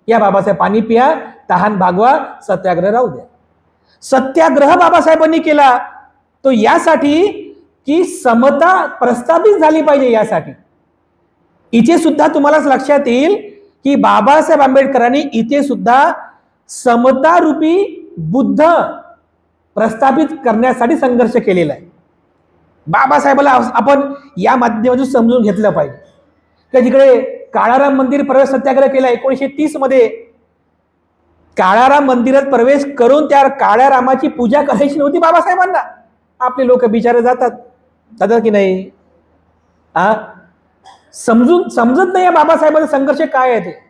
या बाबासाहेब पाणी पिया, तहान भागवा, सत्याग्रह राहू द्या. सत्याग्रह बाबासाहेबांनी केला तो यासाठी की समता प्रस्थापित झाली पाहिजे. यासाठी इथे सुद्धा तुम्हाला लक्षात येईल की बाबासाहेब आंबेडकरांनी इथे सुद्धा समता रूपी बुद्ध प्रस्थापित करण्यासाठी संघर्ष केलेला आहे. बाबासाहेबाला आपण या माध्यमातून समजून घेतलं पाहिजे. तर तिकडे काळाराम मंदिर प्रवेश सत्याग्रह केला 1930 मध्ये. काळाराम मंदिरात प्रवेश करून त्या काळ्या रामाची पूजा करायची नव्हती बाबासाहेबांना. आपले लोक बिचारे जातात की नाही? समजत नाही बाबासाहेबांचा संघर्ष काय आहे ते.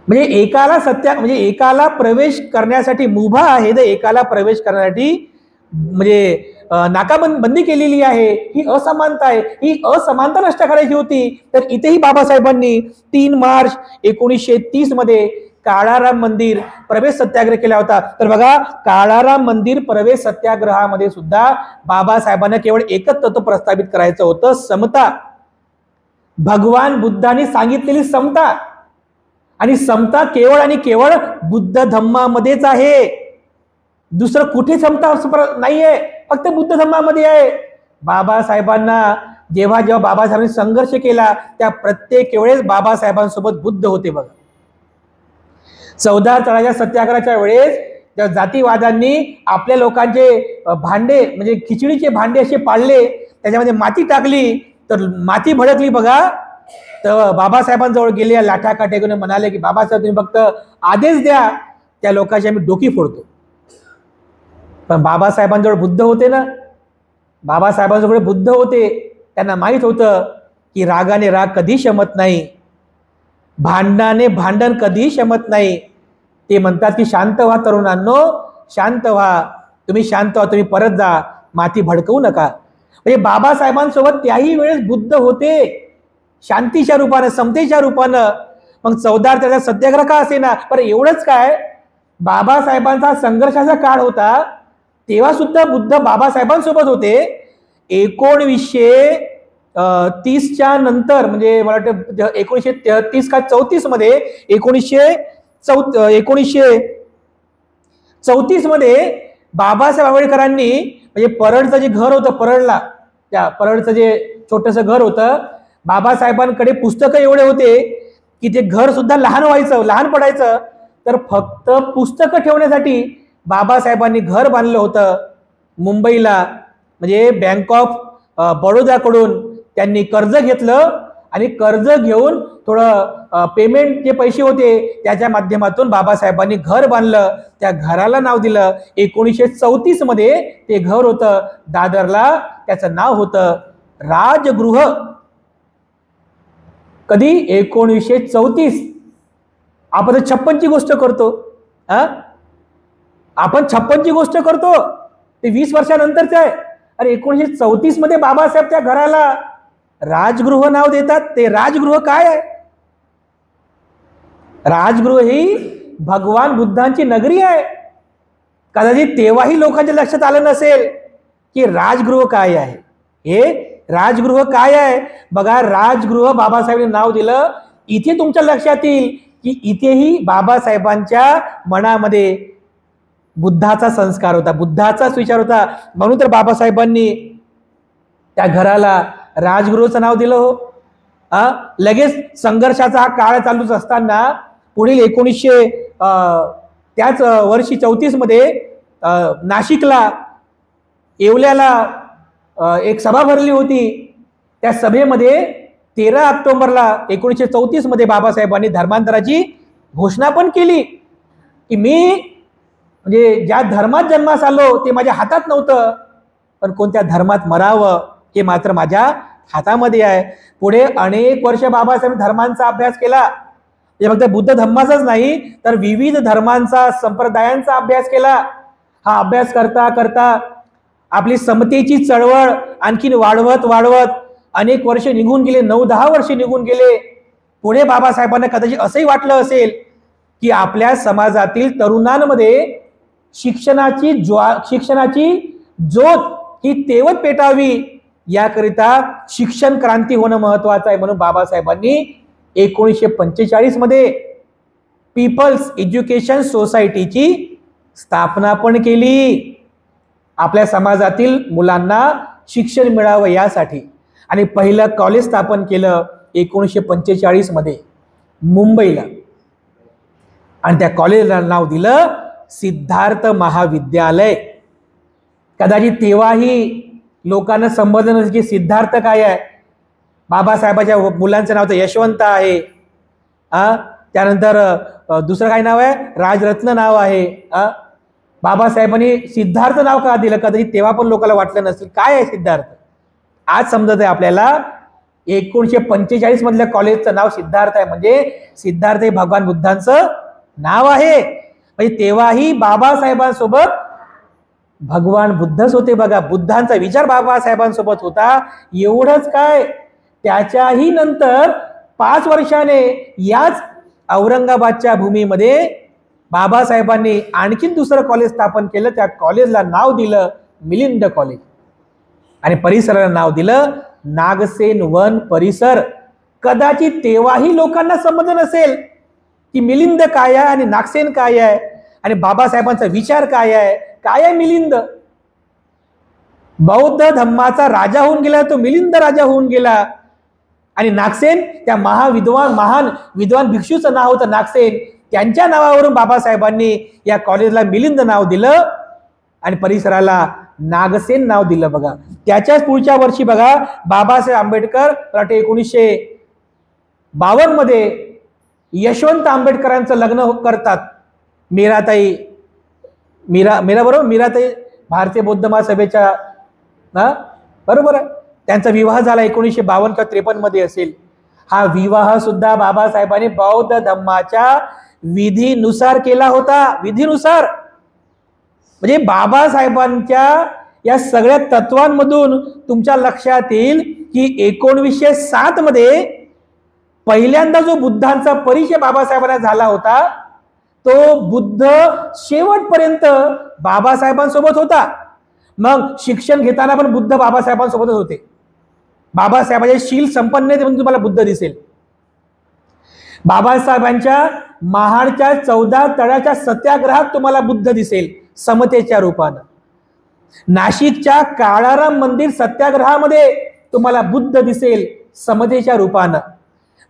म्हणजे एकाला प्रवेश करण्यासाठी मुभा आहे तर एकाला प्रवेश करण्यासाठी म्हणजे नाकाबंदी केलेली आहे. ही असमानता आहे. ही असमानता नष्ट करायची होती. तर इथेही बाबासाहेबांनी 3 मार्च 1930 मध्ये काळाराम मंदिर प्रवेश सत्याग्रह केला होता. तर बघा, काळाराम मंदिर प्रवेश सत्याग्रहामध्ये सुद्धा बाबासाहेबांना केवळ एकच तत्व प्रस्थापित करायचं होतं, समता. भगवान बुद्धांनी सांगितलेली समता. आणि समता केवळ आणि केवळ बुद्ध धम्मामध्येच आहे. दुसरं कुठे समता नाहीये, फक्त बुद्ध धम्मामध्ये आहे. बाबासाहेबांना जेव्हा बाबासाहेबांनी संघर्ष केला त्या प्रत्येक वेळेस बाबासाहेबांसोबत बुद्ध होते. बघा, चौदार तळ्याच्या सत्याग्रहाच्या वेळेस त्या जातीवाद्यांनी आपल्या लोकांचे भांडे म्हणजे खिचडीचे भांडे असे पाडले, त्याच्यामध्ये माती टाकली तर माती भडकली. बघा, तर बाबासाहेबांजवळ गेले, लाठाकाठ्या घेऊन म्हणाले की बाबासाहेब तुम्ही फक्त आदेश द्या, त्या लोकांची आम्ही डोकी फोडतो. पण बाबासाहेबांजवळ बुद्ध होते ना. बाबासाहेबांजवळ बुद्ध होते. त्यांना माहित होतं की रागाने राग कधी शमत नाही, भांडणाने भांडण कधी शमत नाही. ते म्हणतात की शांत व्हा तरुणांनो, शांत व्हा, तुम्ही शांत व्हा, तुम्ही परत जा, माती भडकवू नका. म्हणजे बाबासाहेबांसोबत त्याही वेळेस बुद्ध होते, शांतीच्या रूपानं, समतेच्या रूपानं. मग चौदार तळ्याचा सत्याग्रह का असेना, पण एवढंच काय, बाबासाहेबांचा संघर्षाचा काळ होता तेव्हा सुद्धा बुद्ध बाबासाहेबांसोबत होते. 1930च्या नंतर म्हणजे मला वाटतं 1933 का 34 मध्ये 1934 मध्ये बाबासाहेब आंबेडकरांनी म्हणजे परळचं जे घर होतं, त्या परळचं जे छोटंसं घर होतं, बाबासाहेबांकडे पुस्तकं एवढे होते की ते घर सुद्धा लहान पडायचं. तर फक्त पुस्तकं ठेवण्यासाठी बाबासाहेबांनी घर बांधलं होतं मुंबईला. म्हणजे बँक ऑफ बडोदाकडून त्यांनी कर्ज घेतलं आणि कर्ज घेऊन थोडं पेमेंट जे पैसे होते त्याच्या माध्यमातून बाबासाहेबांनी घर बांधलं. त्या घराला नाव दिलं 1934 मध्ये. ते घर होतं दादरला, त्याचं नाव होतं राजगृह. कधी? 1934. आपण 56ची गोष्ट करतो. आपण 56ची गोष्ट करतो, ते 20 वर्षानंतरच आहे. अरे 1934 मध्ये बाबासाहेब त्या घराला राजगृह नाव देतात. ते राजगृह काय आहे? राजगृह ही भगवान बुद्धांची नगरी आहे. कदाचित तेव्हाही लोकांच्या लक्षात आलं नसेल की राजगृह काय आहे. हे राजगृह काय आहे बघा. राजगृह बाबासाहेबांनी नाव दिलं. इथे तुमच्या लक्षात येईल की इथेही बाबासाहेबांच्या मनामध्ये बुद्धाचा संस्कार होता, बुद्धाचाच विचार होता. म्हणून तर बाबासाहेबांनी त्या घराला राजगृहचं नाव दिलं. हो, लगेच संघर्षाचा हा काळ चालूच असताना पुढील त्याच वर्षी 34 मध्ये नाशिकला येवल्याला एक सभा भरली होती. त्या सभेमध्ये 13 ऑक्टोबरला 1934 मध्ये बाबासाहेबांनी धर्मांतराची घोषणा पण केली की मी म्हणजे ज्या धर्मात जन्मास आलो ते माझ्या हातात नव्हतं, पण कोणत्या धर्मात मरावं हे मात्र माझ्या हातामध्ये आहे. पुढे अनेक वर्ष बाबासाहेब धर्मांचा अभ्यास केला. हे फक्त बुद्ध धर्माचाच नाही तर विविध धर्मांचा, संप्रदायांचा अभ्यास केला. हा अभ्यास करता करता आपली समतेची चळवळ आणखीन वाढवत वाढवत अनेक वर्ष निघून गेले, 9-10 वर्ष निघून गेले. पुढे बाबासाहेबांना कदाचित असंही वाटलं असेल की आपल्या समाजातील तरुणांमध्ये शिक्षणाची ज्योत ही तेवत पेटावी, याकरिता शिक्षण क्रांती होणं महत्वाचं आहे. म्हणून बाबासाहेबांनी 1945 मध्ये पीपल्स एज्युकेशन सोसायटीची स्थापना पण केली, आपल्या समाजातील मुलांना शिक्षण मिळावं यासाठी. आणि पहिलं कॉलेज स्थापन केलं 1945 मध्ये मुंबईला, आणि त्या कॉलेजला नाव दिलं सिद्धार्थ महाविद्यालय. कदाचित तेव्हाही लोकांना संबोधन की सिद्धार्थ काय आहे. बाबासाहेबांच्या मुलांचं नाव तर यशवंत आहे, त्यानंतर दुसरं काय नाव आहे, राजरत्न नाव आहे. बाबासाहेबांनी सिद्धार्थ नाव का दिलं, कदाचित तेव्हा पण लोकांना वाटलं नसेल काय आहे सिद्धार्थ. आज समजत आहे आपल्याला 1945 मधल्या कॉलेजचं नाव सिद्धार्थ आहे, म्हणजे सिद्धार्थ हे भगवान बुद्धांचं नाव आहे. म्हणजे तेव्हाही बाबासाहेबांसोबत भगवान बुद्धच होते. बघा, बुद्धांचा विचार बाबासाहेबांसोबत होता. एवढंच काय, त्याच्याही नंतर 5 वर्षाने याच औरंगाबादच्या भूमीमध्ये बाबासाहेबांनी आणखीन दुसरं कॉलेज स्थापन केलं. त्या कॉलेजला नाव दिलं मिलिंद कॉलेज, आणि परिसराला नाव दिलं नागसेन वन परिसर. कदाचित तेव्हाही लोकांना समजलं नसेल की मिलिंद काय आहे आणि नागसेन काय आहे, आणि बाबासाहेबांचा विचार काय आहे. काय आहे मिलिंद? बौद्ध धम्माचा राजा होऊन गेला, तो मिलिंद राजा होऊन गेला. आणि नागसेन त्या महान विद्वान भिक्षूचं नाव होतं नागसेन. त्यांच्या नावावरून बाबासाहेबांनी या कॉलेजला मिलिंद नाव दिलं आणि परिसराला नागसेन नाव दिलं. बघा, त्याच्याच पुढच्या वर्षी बघा बाबासाहेब आंबेडकर 1952 मध्ये यशवंत आंबेडकरांचं लग्न करतात. मीराताई भारतीय बौद्ध महासभेच्या बरोबर आहे, त्यांचा विवाह झाला 1952 किंवा 53 मध्ये असेल. हा विवाह सुद्धा बाबासाहेबांनी बौद्ध धम्माच्या विधीनुसार केला होता. विधीनुसार म्हणजे बाबासाहेबांच्या या सगळ्या तत्वांमधून तुमच्या लक्षात येईल की 1907 मध्ये पहिल्यांदा जो बुद्धांचा परिचय बाबासाहेबांना झाला होता, तो बुद्ध शेवटपर्यंत बाबासाहेबांसोबत होता. मग शिक्षण घेताना पण बुद्ध बाबासाहेबांसोबतच होते. बाबासाहेबांचे शील संपन्नतेमध्ये तुम्हाला बुद्ध दिसेल. बाबासाहेबांच्या महाडच्या 14 तळ्याच्या सत्याग्रहात तुम्हाला बुद्ध दिसेल समतेच्या रूपानं. नाशिकच्या काळाराम मंदिर सत्याग्रहामध्ये तुम्हाला बुद्ध दिसेल समतेच्या रूपानं.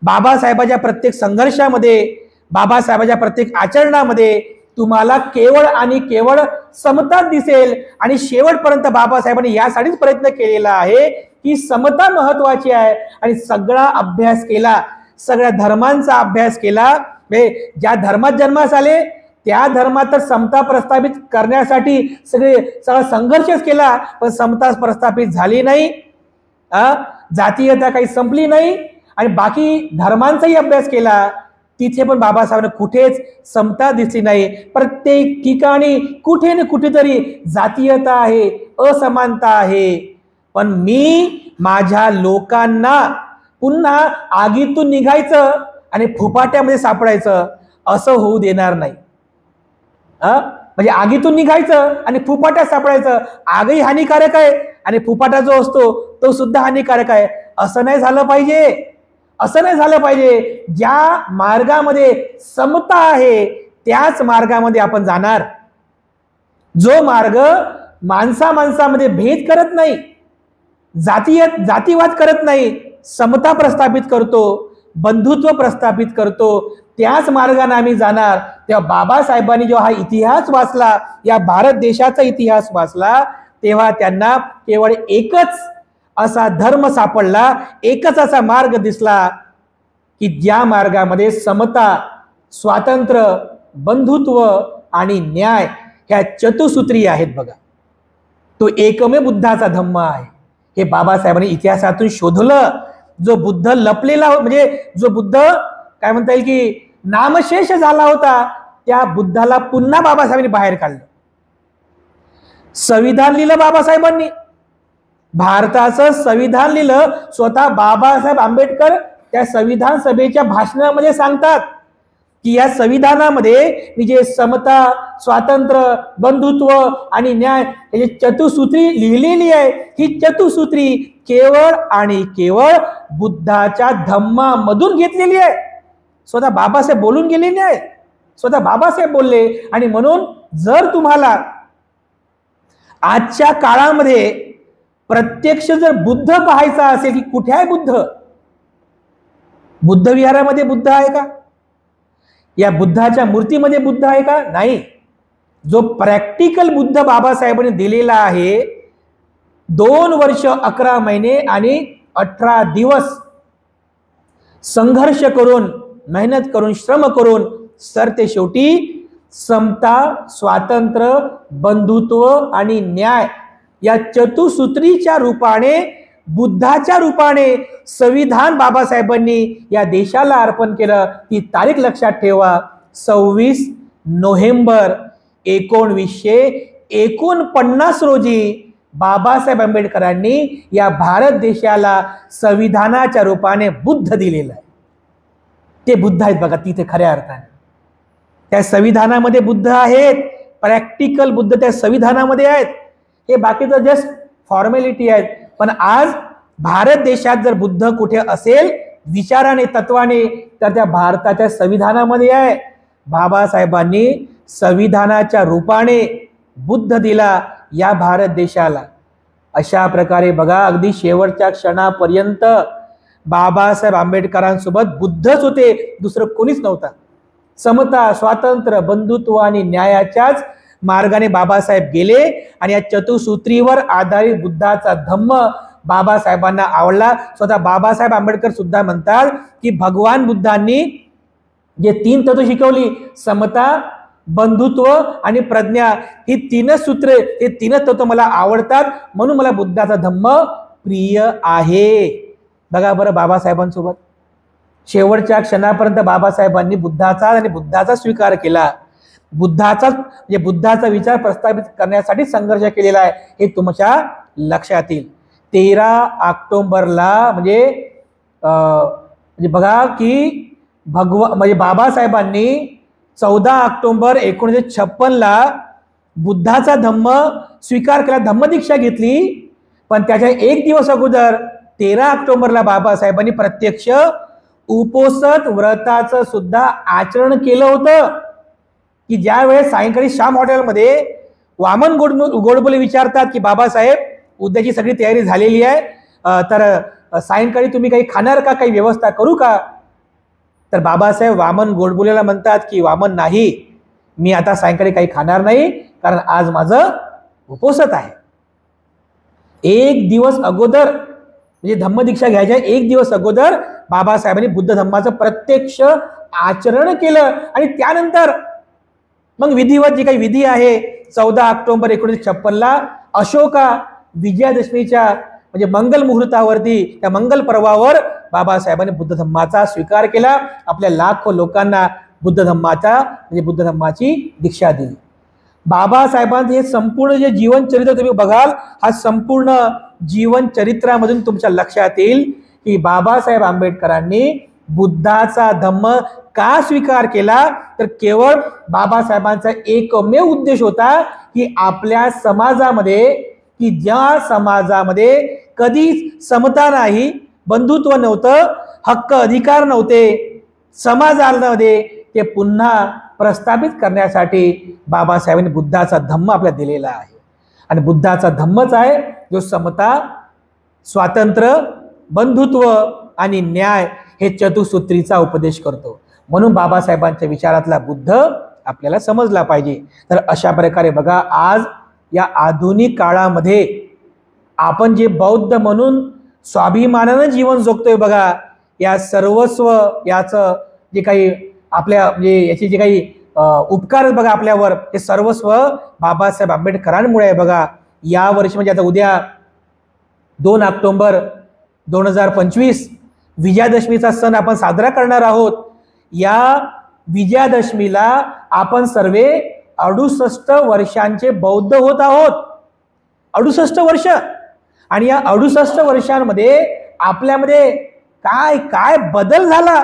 बाबासाहेबांच्या प्रत्येक संघर्षामध्ये, बाबासाहेबांच्या प्रत्येक आचरणामध्ये तुम्हाला केवळ आणि केवळ समता दिसेल. आणि शेवटपर्यंत बाबासाहेबांनी यासाठीच प्रयत्न केलेला आहे की समता महत्वाची आहे. आणि सगळा अभ्यास केला, सगळ्या धर्मांचा अभ्यास केला. ज्या धर्मात जन्मास आले त्या धर्मात तर समता प्रस्थापित करण्यासाठी सगळा संघर्षच केला, पण समता प्रस्थापित झाली नाही. जातीयता काही संपली नाही. आणि बाकी धर्मांचाही अभ्यास केला, तिथे पण बाबासाहेबांना कुठेच समता दिसली नाही. प्रत्येक ठिकाणी कुठे ना कुठेतरी जातीयता आहे, असमानता आहे. पण मी माझ्या लोकांना पुन्हा आगीतून निघायचं आणि फुफाट्यामध्ये सापडायचं असं होऊ देणार नाही. म्हणजे आगीतून निघायचं आणि फुफाट्यात सापडायचं, आगही हानिकारक आहे आणि फुफाटा जो असतो तो सुद्धा हानिकारक आहे. असं नाही झालं पाहिजे, असं नाही झालं पाहिजे. ज्या मार्गामध्ये समता आहे त्याच मार्गामध्ये आपण जाणार. जो मार्ग माणसामध्ये भेद करत नाही, जातीवाद करत नाही, समता प्रस्थापित करतो, बंधुत्व प्रस्थापित करतो, त्याच मार्गाने आम्ही जाणार. तेव्हा बाबासाहेबांनी जेव्हा हा इतिहास वाचला, या भारत देशाचा इतिहास वाचला, तेव्हा त्यांना केवळ एकच असा धर्म सापडला, एकच असा मार्ग दिसला की ज्या मार्गामध्ये समता, स्वातंत्र्य, बंधुत्व आणि न्याय ह्या चतुसूत्री आहेत बघा. तो एकमेव बुद्धाचा धम्म आहे. हे बाबासाहेबांनी इतिहासातून शोधलं. जो बुद्ध लपलेला म्हणजे जो बुद्ध काय म्हणता येईल की नामशेष झाला होता, त्या बुद्धाला पुन्हा बाबासाहेबांनी बाहेर काढलं. संविधान लिहिलं बाबासाहेबांनी, भारताचं संविधान लिहिलं. स्वतः बाबासाहेब आंबेडकर त्या संविधान सभेच्या भाषणामध्ये सांगतात की या संविधानामध्ये मी जे समता, स्वातंत्र्य, बंधुत्व आणि न्याय हे चतुसूत्री लिहिलेली आहे, ही चतुसूत्री केवळ आणि केवळ बुद्धाच्या धम्मामधून घेतलेली आहे. स्वतः बाबासाहेब बोलून गेलेले आहे, स्वतः बाबासाहेब बोलले. आणि म्हणून जर तुम्हाला आजच्या काळामध्ये प्रत्यक्ष जर बुद्ध पाहायचा असेल की कुठे आहे बुद्ध, बुद्ध विहारामध्ये बुद्ध आहे का, या बुद्धाच्या मूर्तीमध्ये बुद्ध आहे का? नाही. जो प्रॅक्टिकल बुद्ध बाबासाहेबांनी दिलेला आहे, 2 वर्ष 11 महिने आणि 18 दिवस संघर्ष करून, मेहनत करून, श्रम करून सर ते शेवटी समता, स्वातंत्र्य, बंधुत्व आणि न्याय या चतुसूत्रीच्या रूपाने, बुद्धाच्या रूपाने संविधान बाबासाहेबांनी या देशाला अर्पण केलं. ती तारीख लक्षात ठेवा, 26 नोव्हेंबर 1949 रोजी बाबासाहेब आंबेडकरांनी या भारत देशाला संविधानाच्या रूपाने बुद्ध दिलेलं आहे. ते बुद्ध आहेत बघा तिथे खऱ्या अर्थाने. त्या संविधानामध्ये बुद्ध आहेत, प्रॅक्टिकल बुद्ध त्या संविधानामध्ये आहेत. हे बाकीचं जस्ट फॉर्मॅलिटी आहेत. पण आज भारत देशात जर बुद्ध कुठे असेल विचाराने, तत्वाने, तर त्या भारताच्या संविधानामध्ये आहे. बाबासाहेबांनी संविधानाच्या रूपाने बुद्ध दिला या भारत देशाला. अशा प्रकारे बघा, अगदी शेवटच्या क्षणापर्यंत बाबासाहेब आंबेडकरांसोबत बुद्धच होते, दुसरं कोणीच नव्हता. समता, स्वातंत्र्य, बंधुत्व आणि न्यायाच्याच मार्गाने बाबासाहेब गेले आणि या चतुसूत्रीवर आधारित बुद्धाचा धम्म बाबासाहेबांना आवडला. स्वतः बाबासाहेब आंबेडकर सुद्धा म्हणतात की भगवान बुद्धांनी जे 3 तत्व शिकवली, समता, बंधुत्व आणि प्रज्ञा, ही 3 सूत्रे, हे 3 तत्व मला आवडतात, म्हणून मला बुद्धाचा धम्म प्रिय आहे. बघा बरं, बाबासाहेबांसोबत शेवटच्या क्षणापर्यंत बाबासाहेबांनी बुद्धाचा स्वीकार केला. बुद्धाचा विचार प्रस्थापित करण्यासाठी संघर्ष केलेला आहे, हे तुमच्या लक्षात येईल. 13 ऑक्टोबरला म्हणजे बघा की बाबासाहेबांनी 14 ऑक्टोबर 1956ला बुद्धाचा धम्म स्वीकार केला, धम्मदीक्षा घेतली. पण त्याच्या 1 दिवस अगोदर 13 ऑक्टोबरला बाबासाहेबांनी प्रत्यक्ष उपोषण व्रताचं सुद्धा आचरण केलं होतं. की ज्या वेळेस सायंकाळी श्याम हॉटेलमध्ये वामन गोडबोले विचारतात की बाबासाहेब उद्याची सगळी तयारी झालेली आहे, तर सायंकाळी तुम्ही काही खाणार का, काही व्यवस्था करू का? तर बाबासाहेब वामन गोडबोलेला म्हणतात की वामन, नाही, मी आता सायंकाळी काही खाणार नाही, कारण आज माझं उपोषण आहे. 1 दिवस अगोदर म्हणजे धम्मदीक्षा घ्यायच्या 1 दिवस अगोदर बाबासाहेबांनी बुद्ध धम्माचं प्रत्यक्ष आचरण केलं. आणि त्यानंतर मग विधिवत जी काही विधी आहे, 14 ऑक्टोबर 1956ला अशोका विजयादशमीच्या म्हणजे मंगल मुहूर्तावरती, त्या मंगल पर्वावर बाबासाहेबांनी बुद्ध धम्माचा स्वीकार केला. आपल्या लाखो लोकांना बुद्ध धम्माची दीक्षा दिली. बाबासाहेबांचं हे संपूर्ण जे जीवन चरित्र तुम्ही बघाल, हा संपूर्ण जीवन चरित्रामधून तुमच्या लक्षात येईल की बाबासाहेब आंबेडकरांनी बुद्धाचा धम्म का स्वीकार केला, तर केवळ बाबासाहेबांचा एकमेव उद्देश होता की आपल्या समाजामध्ये, की ज्या समाजामध्ये कधीच समता नाही, बंधुत्व नव्हतं, हक्क अधिकार नव्हते समाजामध्ये, ते पुन्हा प्रस्थापित करण्यासाठी बाबासाहेबांनी बुद्धाचा धम्म आपल्याला दिलेला आहे. आणि बुद्धाचा धम्मच आहे जो समता, स्वातंत्र्य, बंधुत्व आणि न्याय हे चतुसूत्रीचा उपदेश करतो. म्हणून बाबासाहेबांच्या विचारातला बुद्ध आपल्याला समजला पाहिजे. तर अशा प्रकारे बघा, आज या आधुनिक काळामध्ये आपण जे बौद्ध म्हणून स्वाभिमानानं जीवन जगतोय बघा, या सर्वस्व याचं जे काही आपल्या म्हणजे याचे जे काही उपकार बघा आपल्यावर, हे सर्वस्व बाबासाहेब आंबेडकरांमुळे आहे बघा. या वर्षी म्हणजे आता उद्या 2 ऑक्टोबर 2025 विजयादशमीचा सण आपण साजरा करणार आहोत. या विजयादशमीला आपण सर्व 68 वर्षांचे बौद्ध होत आहोत. 68 वर्ष. आणि या 68 वर्षांमध्ये आपल्यामध्ये काय काय बदल झाला,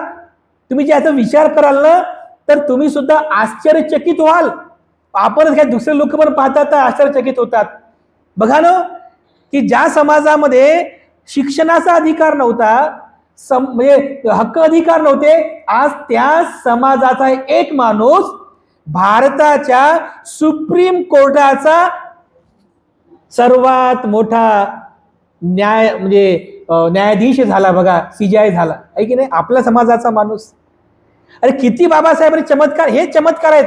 तुम्ही जे याचा विचार कराल ना, तर तुम्ही सुद्धा आश्चर्यचकित व्हाल. आपण काय दुसरे लोक पण पाहतात तर आश्चर्यचकित होतात. बघा ना, की ज्या समाजामध्ये शिक्षणाचा अधिकार नव्हता, म्हणजे हक्क अधिकार नव्हते, आज त्या समाजाचा एक माणूस भारताच्या सुप्रीम कोर्टाचा सर्वात मोठा न्यायाधीश झाला बघा, CJI झाला आहे की नाही, आपल्या समाजाचा माणूस. अरे किती बाबासाहेबांनी चमत्कार, हे चमत्कार आहेत.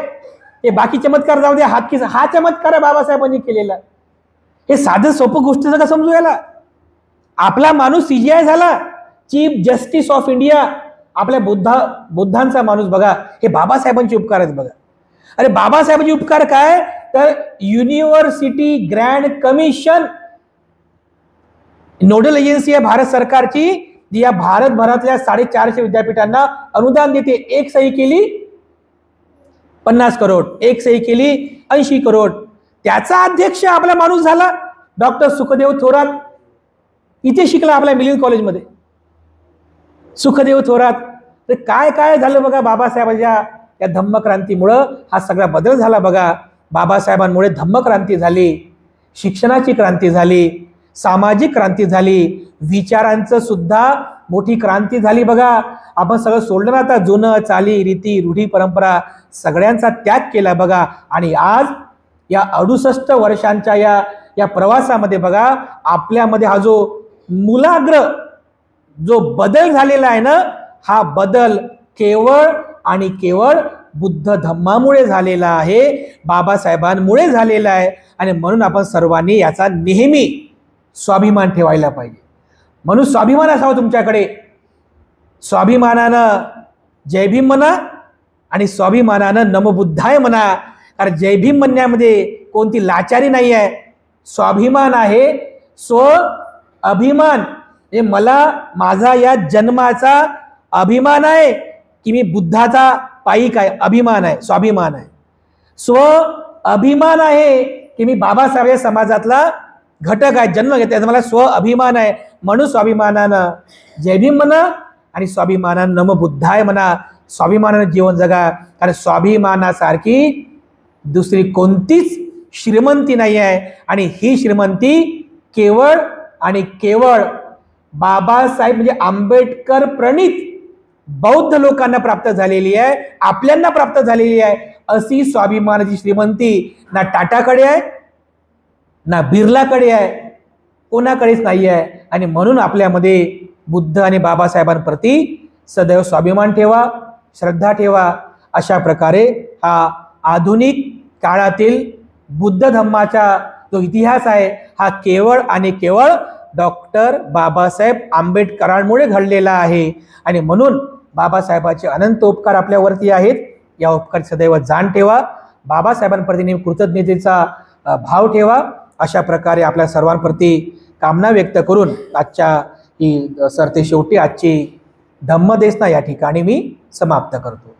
हे बाकी चमत्कार जाऊ दे, हा चमत्कार आहे बाबासाहेबांनी केलेला. हे साधं सोपं गोष्ट का समजू याला. आपला माणूस CJI झाला, चीफ जस्टिस ऑफ इंडिया, आपल्या बुद्धांचा माणूस बघा. हे बाबासाहेबांचे उपकार आहेत बघा. अरे बाबासाहेबांचे उपकार काय, तर university grand commission nodal agency आहे भारत सरकारची, जी या भारतभरातल्या 450 विद्यापीठांना अनुदान देते. एक सही केली 50 करोड, एक सही केली 80 करोड. त्याचा अध्यक्ष आपला माणूस झाला डॉक्टर सुखदेव थोरात. इथे शिकला आपल्या मिलिंद कॉलेजमध्ये सुखदेव थोरात. तर काय काय झालं बघा बाबासाहेबांच्या या धम्मक्रांतीमुळं. हा सगळा बदल झाला बघा. बाबासाहेबांमुळे धम्मक्रांती झाली, शिक्षणाची क्रांती झाली, सामाजिक क्रांती झाली, विचारांचं सुद्धा मोठी क्रांती झाली बघा. आपण सगळं सोडलं ना आता, जुनं चाली रीती रूढी परंपरा सगळ्यांचा त्याग केला बघा. आणि आज या 68 वर्षांच्या या प्रवासामध्ये बघा, आपल्यामध्ये हा जो मूलाग्र जो बदल झालेला आहे ना, हा बदल केवळ आणि केवळ बुद्ध धम्मामुळे झालेला आहे, बाबासाहेबांमुळे झालेला आहे. आणि म्हणून आपण सर्वांनी याचा नेहमी स्वाभिमान ठेवायला पाहिजे. म्हणून स्वाभिमान असावा तुमच्याकडे. स्वाभिमानानं जय भीम म्हणा आणि स्वाभिमानानं नमो बुद्धाय म्हणा. कारण जय भीम म्हणण्यामध्ये कोणती लाचारी नाही आहे. स्वाभिमान आहे, स्व अभिमान. मला माझा या जन्माचा अभिमान आहे की मी बुद्धाचा पाईक आहे, अभिमान आहे, स्वाभिमान आहे. स्व अभिमान आहे की मी बाबासाहेब या समाजातला घटक आहे, जन्म घेतला, त्याचा मला स्व अभिमान आहे. म्हणून स्वाभिमानानं जय भीम म्हणा आणि स्वाभिमानानं नमो बुद्धाय म्हणा. स्वाभिमानानं जीवन जगा. कारण स्वाभिमानासारखी दुसरी कोणतीच श्रीमंती नाही आहे. आणि ही श्रीमंती केवळ आणि केवळ बाबासाहेब म्हणजे आंबेडकर प्रणित बौद्ध लोकांना प्राप्त झालेली आहे, आपल्यांना प्राप्त झालेली आहे. अशी स्वाभिमानाची श्रीमंती ना टाटाकडे आहे, ना बिर्लाकडे आहे, कोणाकडेच नाही आहे. आणि म्हणून आपल्यामध्ये बुद्ध आणि बाबासाहेबांप्रती सदैव स्वाभिमान ठेवा, श्रद्धा ठेवा. अशा प्रकारे हा आधुनिक काळातील बुद्ध धम्माचा जो इतिहास आहे, हा केवळ आणि केवळ डॉक्टर बाबासाहेब आंबेडकरांमुळे घडलेला आहे. आणि म्हणून बाबासाहेबांचे अनंत उपकार आपल्यावरती आहेत. या उपकार सदैव जाण ठेवा. बाबासाहेबांप्रती नेहमी कृतज्ञतेचा भाव ठेवा. अशा प्रकारे आपल्या सर्वांप्रती कामना व्यक्त करून आजच्या ही सरते शेवटी आजची धम्मदेसना या ठिकाणी मी समाप्त करतो.